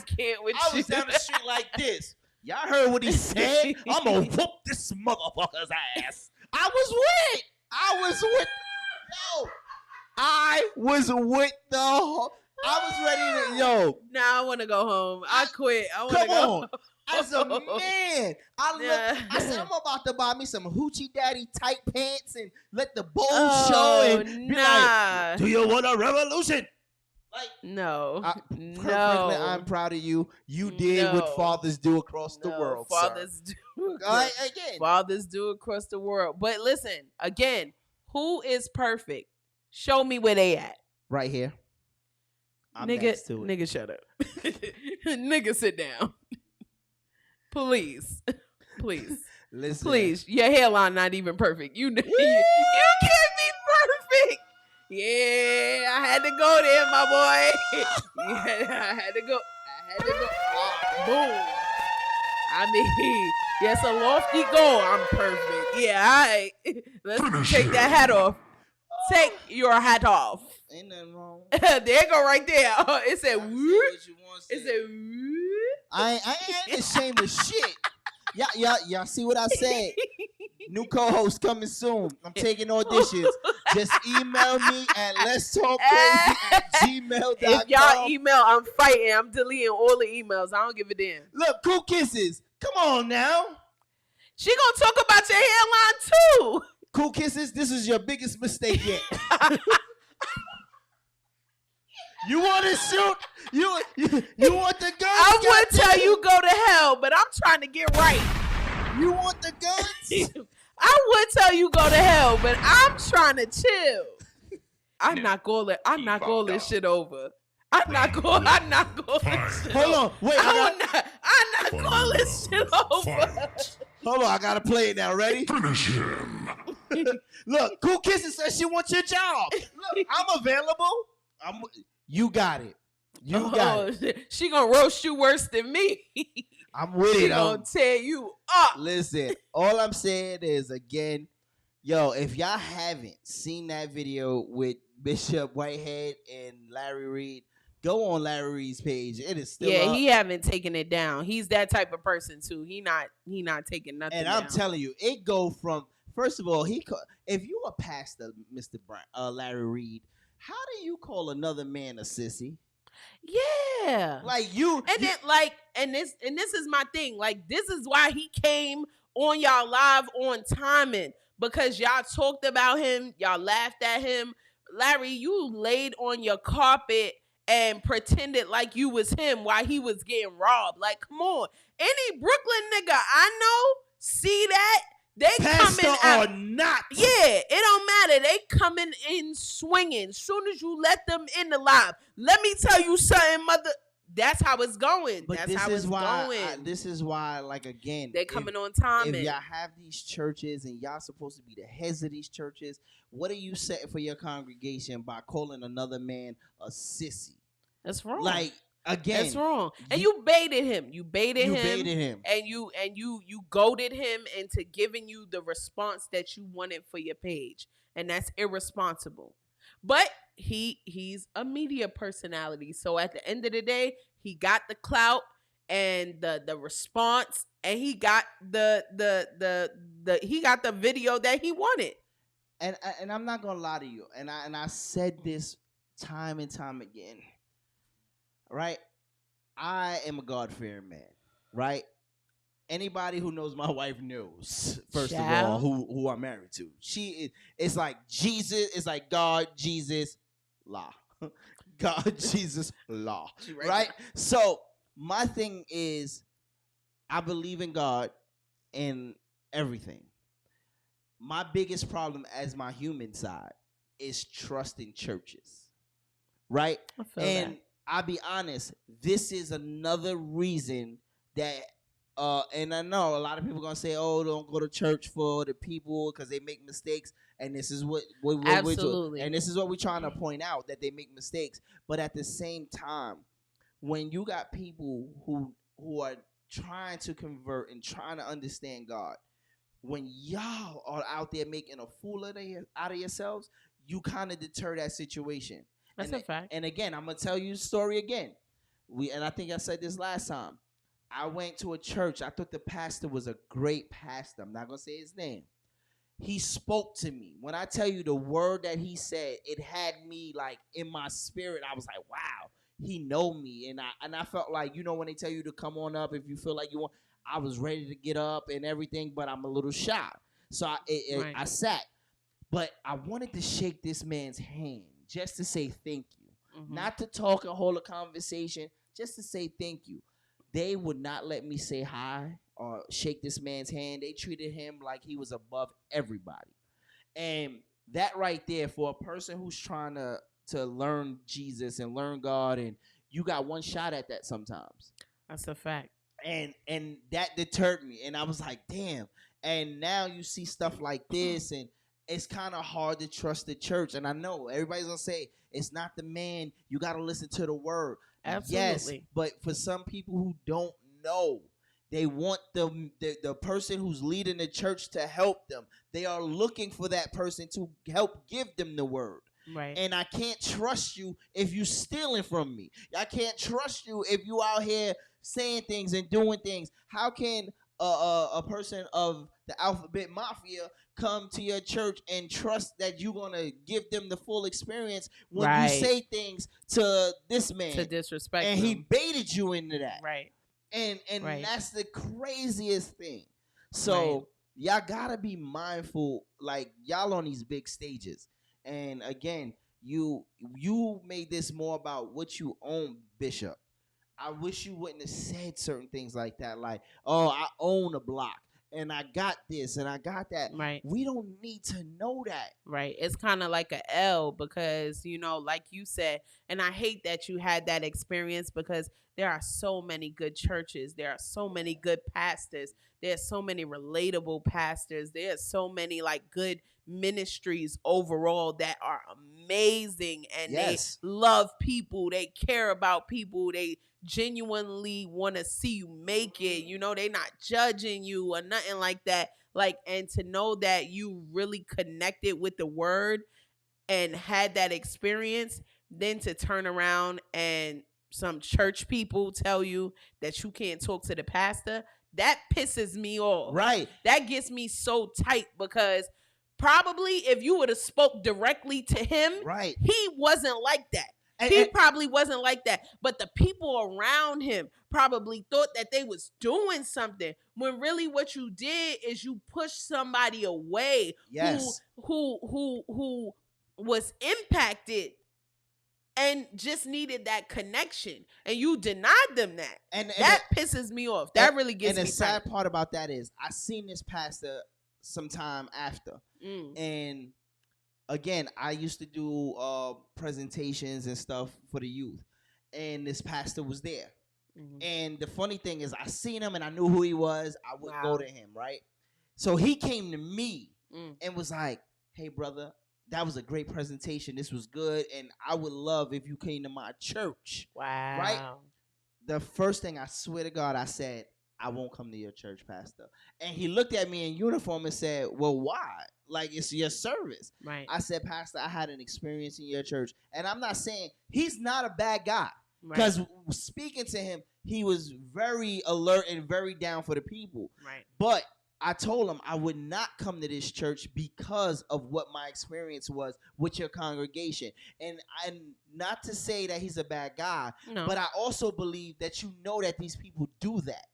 was down the street like this. Y'all heard what he said? I'm gonna whoop this motherfucker's ass. I was ready to, Nah, I want to go home. I quit. Come on. As a man, I said, I'm about to buy me some hoochie daddy tight pants and let the bowl show and be like, do you want a revolution? Like, no. Kurt Franklin, I'm proud of you. You did what fathers do across the world. Fathers do. Fathers do across the world. But listen, who is perfect? Show me where they at. Right here. I'm next to it. Nigga, shut up. Nigga, sit down. Please. Listen. Please. Your hairline not even perfect. You can't be perfect. Yeah, I had to go there, my boy. I had to go. Boom. I mean, yes, a lofty goal. I'm perfect. Yeah, all right. Let's take that hat off. Take your hat off. Ain't nothing wrong. There you go right there. It said Say whoop. what you want to It say. said whoop. I ain't ashamed of shit. Y'all see what I said? New co-host coming soon. I'm taking auditions. Just email me at letstalkcrazy@gmail.com. If y'all email, I'm fighting. I'm deleting all the emails. I don't give a damn. Look, Cool Kisses. Come on now. She gonna talk about your hairline too. Cool Kisses, this is your biggest mistake yet. You want to shoot? You want the guns? I would tell you go to hell, but I'm trying to get right. You want the guns? I would tell you go to hell, but I'm trying to chill. I'm not going this shit over. I'm not going this shit Hold over. on, wait. I'm not going this shit over. Hold on, I gotta play it now. Ready? Finish him. Look, Cool Kisses says she wants your job. Look, I'm available. You got it. You got it. She gonna roast you worse than me. I'm with She it. gonna tear you up. Listen, all I'm saying is, again, yo, if y'all haven't seen that video with Bishop Whitehead and Larry Reed, go on Larry Reed's page. It is still up. He haven't taken it down. He's that type of person too. He not taking nothing And down. I'm telling you, it go from, first of all, if you a pastor, Mr. Larry Reed, how do you call another man a sissy? Yeah. Like you, And then and this is my thing. Like, this is why he came on y'all live on timing, because y'all talked about him, y'all laughed at him. Larry, you laid on your carpet and pretended like you was him while he was getting robbed. Like, come on. Any Brooklyn nigga I know see that, they pastor coming out. or not. Yeah, it don't matter. They coming in swinging. Soon as you let them in the live. Let me tell you something, mother. That's how it's going. But That's this how is it's why. going. This is why, like, again, They coming on time. If y'all have these churches and y'all supposed to be the heads of these churches, what are you setting for your congregation by calling another man a sissy? That's wrong. Like, again, that's wrong. And you baited him. You baited him. And you goaded him into giving you the response that you wanted for your page. And that's irresponsible. But he's a media personality. So at the end of the day, he got the clout and the response, and he got the video that he wanted. And I'm not gonna lie to you. And I said this time and time again. Right? I am a God-fearing man. Right? Anybody who knows my wife knows, first of all, who I'm married to. It's like Jesus, it's like God, Jesus, law. God, Jesus, law. Right? So my thing is, I believe in God and everything. My biggest problem as my human side is trusting churches. Right? I feel and that. I'll be honest, this is another reason that and I know a lot of people are gonna say, "Oh, don't go to church for the people because they make mistakes." And this is what Absolutely. and this is what we're trying to point out, that they make mistakes. But at the same time, when you got people who are trying to convert and trying to understand God, when y'all are out there making a fool out of yourselves, you kind of deter that situation. That's a fact. And again, I'm gonna tell you the story again. And I think I said this last time. I went to a church. I thought the pastor was a great pastor. I'm not gonna say his name. He spoke to me. When I tell you the word that he said, it had me like in my spirit. I was like, wow, he know me. And I felt like, you know, when they tell you to come on up, if you feel like you want, I was ready to get up and everything, but I'm a little shy. So I sat. But I wanted to shake this man's hand just to say thank you. Mm-hmm. Not to talk and hold a conversation, just to say thank you. They would not let me say hi or shake this man's hand. They treated him like he was above everybody. And that right there, for a person who's trying to learn Jesus and learn God, and you got one shot at that sometimes. That's a fact. And that deterred me. And I was like, damn. And now you see stuff like this, and it's kind of hard to trust the church. And I know everybody's going to say, it's not the man. You got to listen to the word. Absolutely. Yes, but for some people who don't know, They want the person who's leading the church to help them. They are looking for that person to help give them the word. Right. And I can't trust you if you stealing from me. I can't trust you if you out here saying things and doing things. How can a person of the alphabet mafia come to your church and trust that you're gonna give them the full experience when you say things to this man to disrespect and him. he baited you into that? Right. And Right. that's the craziest thing. So y'all gotta be mindful, like y'all on these big stages. And again, you made this more about what you own, Bishop. I wish you wouldn't have said certain things like that, like, oh, I own a block and I got this and I got that. Right. We don't need to know that. Right. It's kind of like a L because, you know, like you said, and I hate that you had that experience because there are so many good churches. There are so many good pastors. There's so many relatable pastors. There's so many like good ministries overall that are amazing and they love people. They care about people. They genuinely want to see you make it. You know, they not judging you or nothing like that. Like, and to know that you really connected with the word and had that experience, then to turn around and some church people tell you that you can't talk to the pastor, that pisses me off. Right. That gets me so tight because probably if you would have spoke directly to him, right, he wasn't like that. He probably wasn't like that. But the people around him probably thought that they was doing something when really what you did is you pushed somebody away who was impacted and just needed that connection. And you denied them that. And that pisses me off. That really gets me tight. And the sad part about that is I seen this pastor sometime after. And again, I used to do presentations and stuff for the youth, and this pastor was there. And the funny thing is, I seen him and I knew who he was. I would go to him, right? So he came to me and was like, "Hey, brother, that was a great presentation. This was good, and I would love if you came to my church." Wow! Right? The first thing, I swear to God, I said, "I won't come to your church, pastor." And he looked at me in uniform and said, "Well, why? Like, it's your service." Right. I said, "Pastor, I had an experience in your church." And I'm not saying he's not a bad guy. Because speaking to him, he was very alert and very down for the people. Right. But I told him I would not come to this church because of what my experience was with your congregation. And not to say that he's a bad guy, but I also believe that you know that these people do that.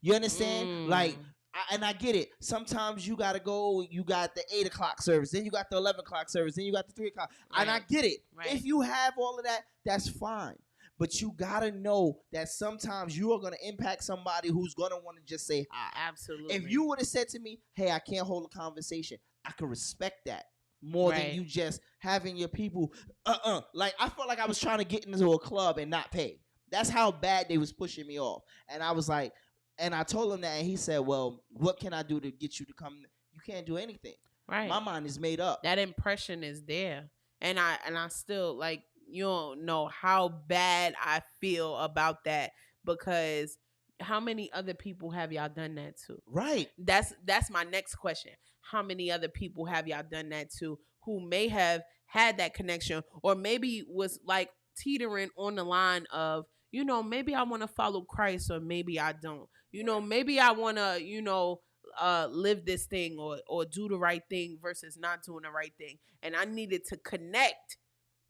You understand? Like, I get it. Sometimes you got to go, you got the 8 o'clock service, then you got the 11 o'clock service, then you got the 3 o'clock. Right. And I get it. Right. If you have all of that, that's fine. But you got to know that sometimes you are going to impact somebody who's going to want to just say hi. Absolutely. If you would have said to me, "Hey, I can't hold a conversation," I could respect that more than you just having your people, Like, I felt like I was trying to get into a club and not pay. That's how bad they was pushing me off. And I was like, and I told him that, and he said, "Well, what can I do to get you to come?" You can't do anything. Right. My mind is made up. That impression is there. And I still, like, you don't know how bad I feel about that, because how many other people have y'all done that to? Right. That's my next question. How many other people have y'all done that to who may have had that connection, or maybe was like teetering on the line of, you know, maybe I want to follow Christ, or maybe I don't. You know, maybe I want to, you know, live this thing or do the right thing versus not doing the right thing. And I needed to connect,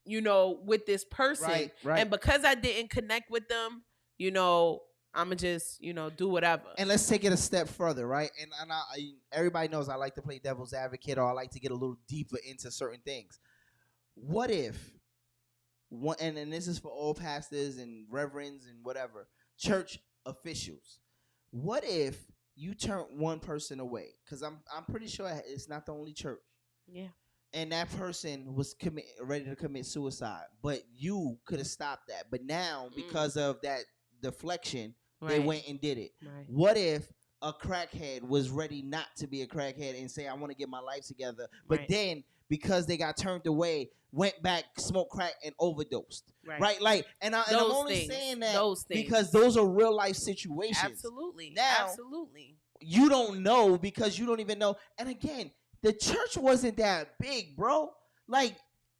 you know, with this person. Right. And because I didn't connect with them, you know, I'm going to just, you know, do whatever. And let's take it a step further, right? And everybody knows I like to play devil's advocate, or I like to get a little deeper into certain things. What if, and this is for all pastors and reverends and whatever, church officials, what if you turn one person away? Because I'm pretty sure it's not the only church. Yeah. And that person was ready to commit suicide, but you could have stopped that. But now, because of that deflection, they went and did it. Right. What if a crackhead was ready not to be a crackhead and say, I want to get my life together. But Right. then, because they got turned away, went back, smoked crack, and overdosed. Right? Like, and I'm Those only things. saying that Those things. because those are real life situations. Absolutely. Now, Absolutely. you don't know because you don't even know. And again, the church wasn't that big, bro. Like,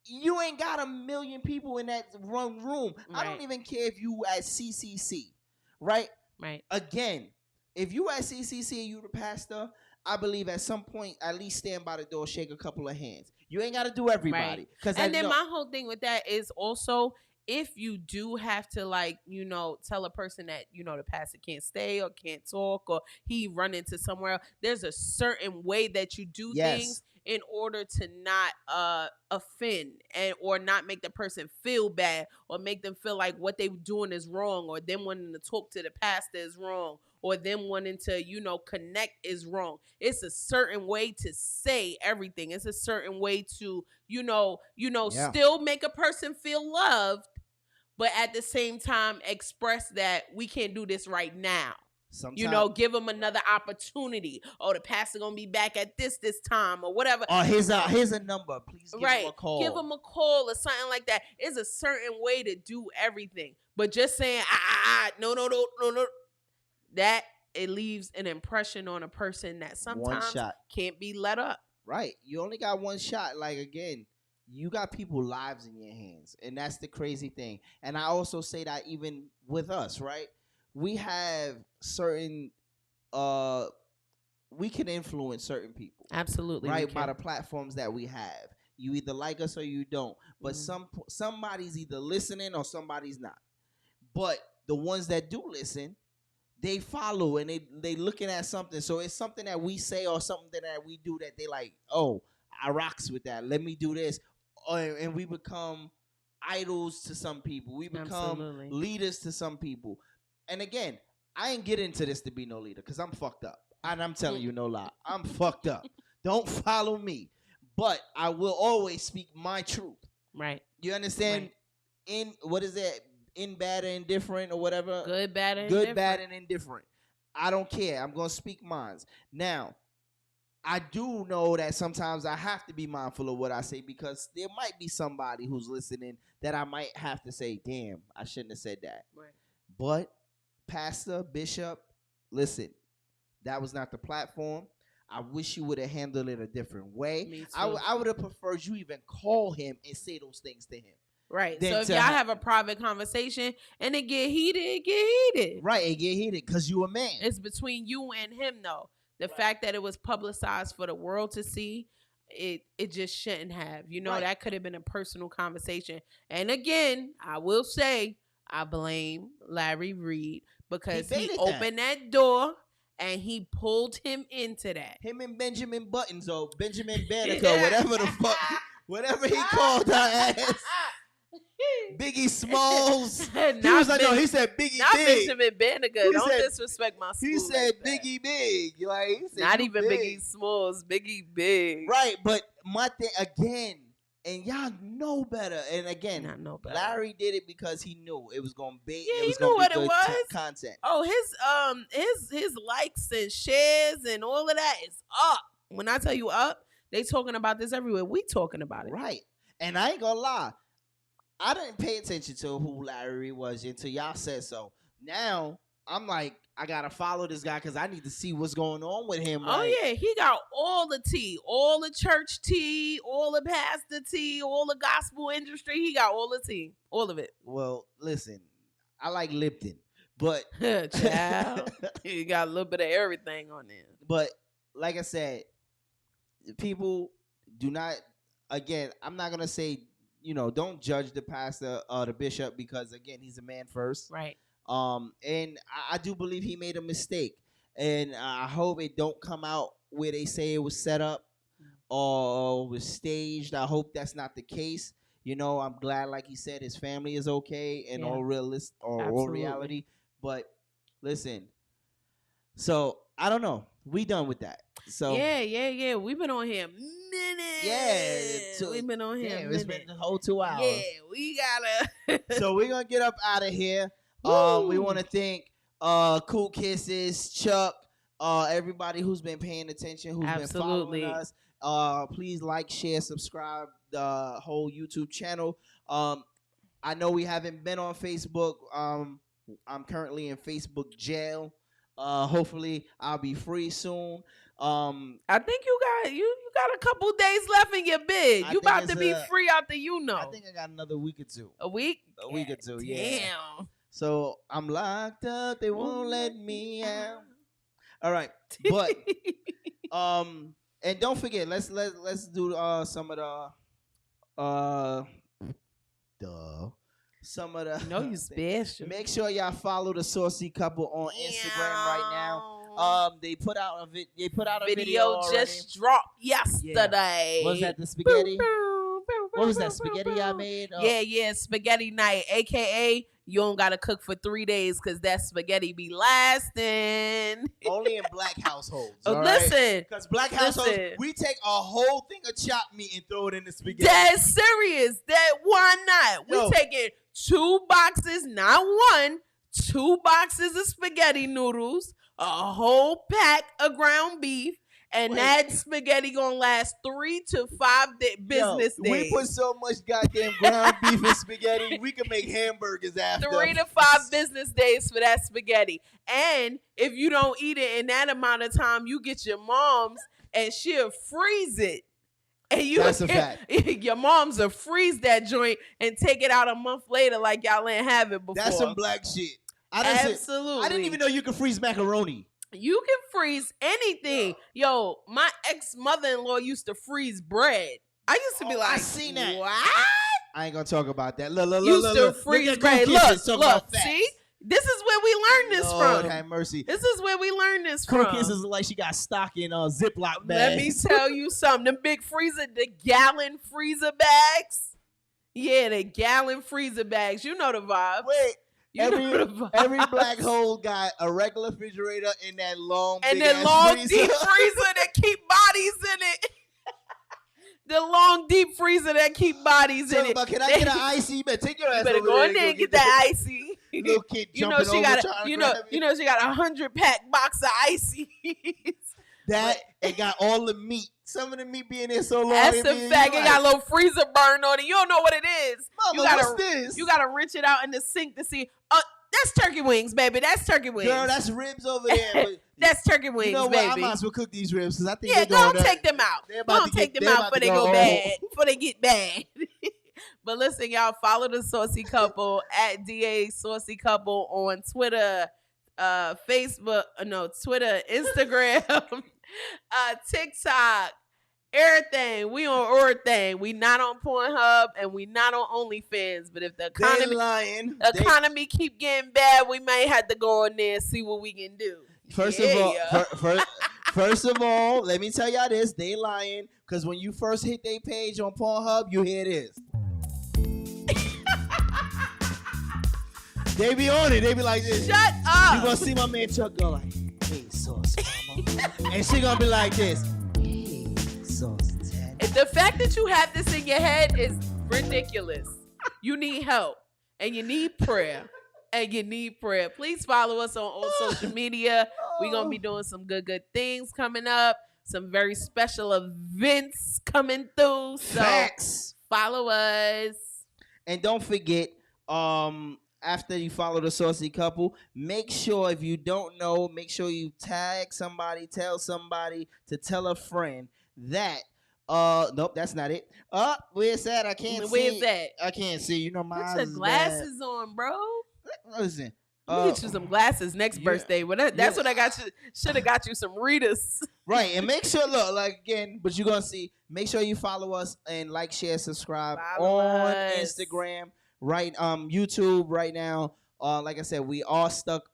you ain't got 1 million people in that one room. I Right. don't even care if you at CCC, right? Right. Again, if you at CCC and you the pastor, I believe at some point at least stand by the door, shake a couple of hands. You ain't got to do everybody. Right. And then my whole thing with that is also, if you do have to, like, you know, tell a person that, you know, the pastor can't stay or can't talk or he run into somewhere else, there's a certain way that you do things in order to not offend and or not make the person feel bad or make them feel like what they doing is wrong, or them wanting to talk to the pastor is wrong, or them wanting to, you know, connect is wrong. It's a certain way to say everything. It's a certain way to, you know, still make a person feel loved, but at the same time express that we can't do this right now. Sometimes, you know, give them another opportunity. Oh, the pastor gonna be back at this time or whatever. Oh, here's a number. Please give him a call. Give him a call or something like that. It's a certain way to do everything. But just saying, no, that it leaves an impression on a person that sometimes can't be let up. Right. You only got one shot. Like, again, you got people's lives in your hands. And that's the crazy thing. And I also say that even with us, right? We have certain we can influence certain people. Absolutely. Right, by the platforms that we have. You either like us or you don't. But somebody's either listening or somebody's not. But the ones that do listen, they follow and they looking at something. So it's something that we say or something that we do that they like, oh, I rocks with that. Let me do this. And we become idols to some people. We become leaders to some people. And again, I ain't get into this to be no leader because I'm fucked up. And I'm telling you no lie. I'm fucked up. Don't follow me. But I will always speak my truth. Right. You understand? Right. What is that? In bad and indifferent or whatever. Good, bad, and indifferent. Good, bad, and indifferent. I don't care. I'm going to speak mine. Now, I do know that sometimes I have to be mindful of what I say because there might be somebody who's listening that I might have to say, damn, I shouldn't have said that. Right. But pastor, bishop, listen, that was not the platform. I wish you would have handled it a different way. Me too. I would have preferred you even call him and say those things to him. Right. So if y'all have a private conversation and it get heated. Right, it get heated because you a man. It's between you and him, though. The fact that it was publicized for the world to see, it just shouldn't have. You know, that could have been a personal conversation. And again, I will say, I blame Larry Reed because he opened that door and he pulled him into that. Him and Benjamin Buttons, or Benjamin Banneker, whatever the fuck, whatever he called her ass. Biggie Smalls. He was like, no, he said Biggie not Big. Not Benjamin Banneker. Don't disrespect my school. He said like Biggie Big. Like, he said not even big. Biggie Smalls, Biggie Big. Right, but my thing again, and y'all know better. And again, Larry did it because he knew it was gonna be. Yeah, it was he knew what it was. Content. Oh, his likes and shares and all of that is up. When I tell you up, they talking about this everywhere. We talking about it, right? And I ain't gonna lie, I didn't pay attention to who Larry was until y'all said so. Now I'm like, I gotta follow this guy because I need to see what's going on with him. Oh yeah, he got all the tea, all the church tea, all the pastor tea, all the gospel industry. He got all the tea, all of it. Well, listen, I like Lipton, but child, he got a little bit of everything on there. But like I said, people do not. Again, I'm not gonna say, don't judge the pastor or the bishop because again, he's a man first, right? And I do believe he made a mistake, and I hope it don't come out where they say it was set up or was staged. I hope that's not the case. I'm glad, like he said, his family is okay and all reality. But listen, so I don't know. We done with that. So yeah. We've been on here minutes. Yeah, we've been on here. It's been the whole 2 hours. Yeah, we gotta. So we're gonna get up out of here. We want to thank Cool Kisses, Chuck, everybody who's been paying attention, who's Absolutely. been following us. Please like, share, subscribe the whole YouTube channel. I know we haven't been on Facebook. I'm currently in Facebook jail. Hopefully I'll be free soon. I think you got a couple days left in your bid. You about to be free out the I think I got another week or two. A week? A week or two, yeah. Damn. So I'm locked up. They won't let me out. All right, but and don't forget, let's do some of the No, you special. Make sure y'all follow the Saucy Couple on Instagram right now. They put out a video just dropped yesterday. Yeah. Was that the spaghetti? What was that spaghetti I made? Yeah, spaghetti night, aka you don't gotta cook for 3 days because that spaghetti be lasting. Only in black households. Listen, because black households, we take a whole thing of chopped meat and throw it in the spaghetti. That's serious. Why not? We taking 2 boxes, not 1, 2 boxes of spaghetti noodles, a whole pack of ground beef. And that spaghetti gonna last 3 to 5 business days. We put so much goddamn ground beef in spaghetti, we can make hamburgers after. 3 to 5 business days for that spaghetti. And if you don't eat it in that amount of time, you get your mom's and she'll freeze it. And that's a fact. Your mom's will freeze that joint and take it out a month later like y'all ain't have it before. That's some black shit. Absolutely. I didn't even know you could freeze macaroni. You can freeze anything. Yo, my ex-mother-in-law used to freeze bread. I used to be like, I seen that. What? I ain't gonna talk about that. Look, used to freeze bread. Look, see? This is where we learned this Lord from. have mercy. This is where we learned this from. Crookins is like she got stock in Ziploc bags. Let me tell you something. Them big freezer, the gallon freezer bags. Yeah, the gallon freezer bags. You know the vibe. Wait. Every black hole got a regular refrigerator in that long and big that long freezer. deep freezer that keep bodies in it. The long deep freezer that keep bodies in it. Can I get an icy? You better take your ass You better over go there in there and get that icy. Little kid you know jumping she over got she got 100-pack box of ices. That and got all the meat. Some of the meat being there so long. That's a fact. It got a little freezer burn on it. You don't know what it is. Mama, what's this? You gotta rinse it out in the sink to see. That's turkey wings, baby. That's turkey wings. Girl, that's ribs over there. But that's turkey wings, you know what? baby. I might as well cook these ribs because I think don't take them out. Don't take them out before they go bad. Before they get bad. But listen, y'all, follow the Saucy Couple at DA Saucy Couple on Twitter, Facebook, Twitter, Instagram, TikTok, everything. We on everything. We not on Pornhub and we not on OnlyFans. But if the economy keep getting bad, we may have to go in there and see what we can do. First of all, let me tell y'all this: they lying because when you first hit their page on Pornhub, you hear this. They be on it. They be like this. Shut up. You gonna see my man Chuck go like, "Hey, sauce, mama," and she gonna be like this. Hey, sauce, dad. The fact that you have this in your head is ridiculous. You need help and you need prayer. Please follow us on all social media. We're gonna be doing some good things coming up. Some very special events coming through. So Facts. Follow us. And don't forget, after you follow the Saucy Couple, make sure if you don't know, make sure you tag somebody, tell somebody to tell a friend that nope, that's not it. Where's that? I can't see. Where's that? I can't see. You know, my put your glasses on, bro. Listen. Let me get you some glasses next birthday. Well, that's what I got you. Should have got you some readers. Right, and make sure, look, like again, but you're gonna see. Make sure you follow us and like, share, subscribe on Instagram, right? YouTube right now. Like I said, we are stuck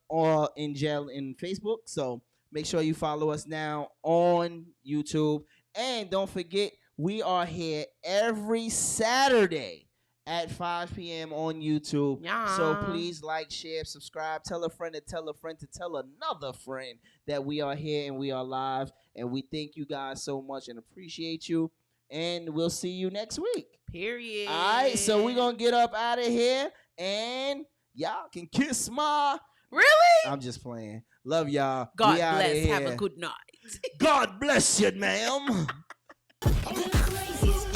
in jail in Facebook, so make sure you follow us now on YouTube, and don't forget we are here every Saturday at 5 p.m. on YouTube. Yeah. So please like, share, subscribe, tell a friend to tell a friend to tell another friend that we are here and we are live. And we thank you guys so much and appreciate you. And we'll see you next week. Period. All right, so we're going to get up out of here and y'all can kiss my Really? I'm just playing. Love y'all. God We outta bless. here. Have a good night. God bless you, ma'am. The craziest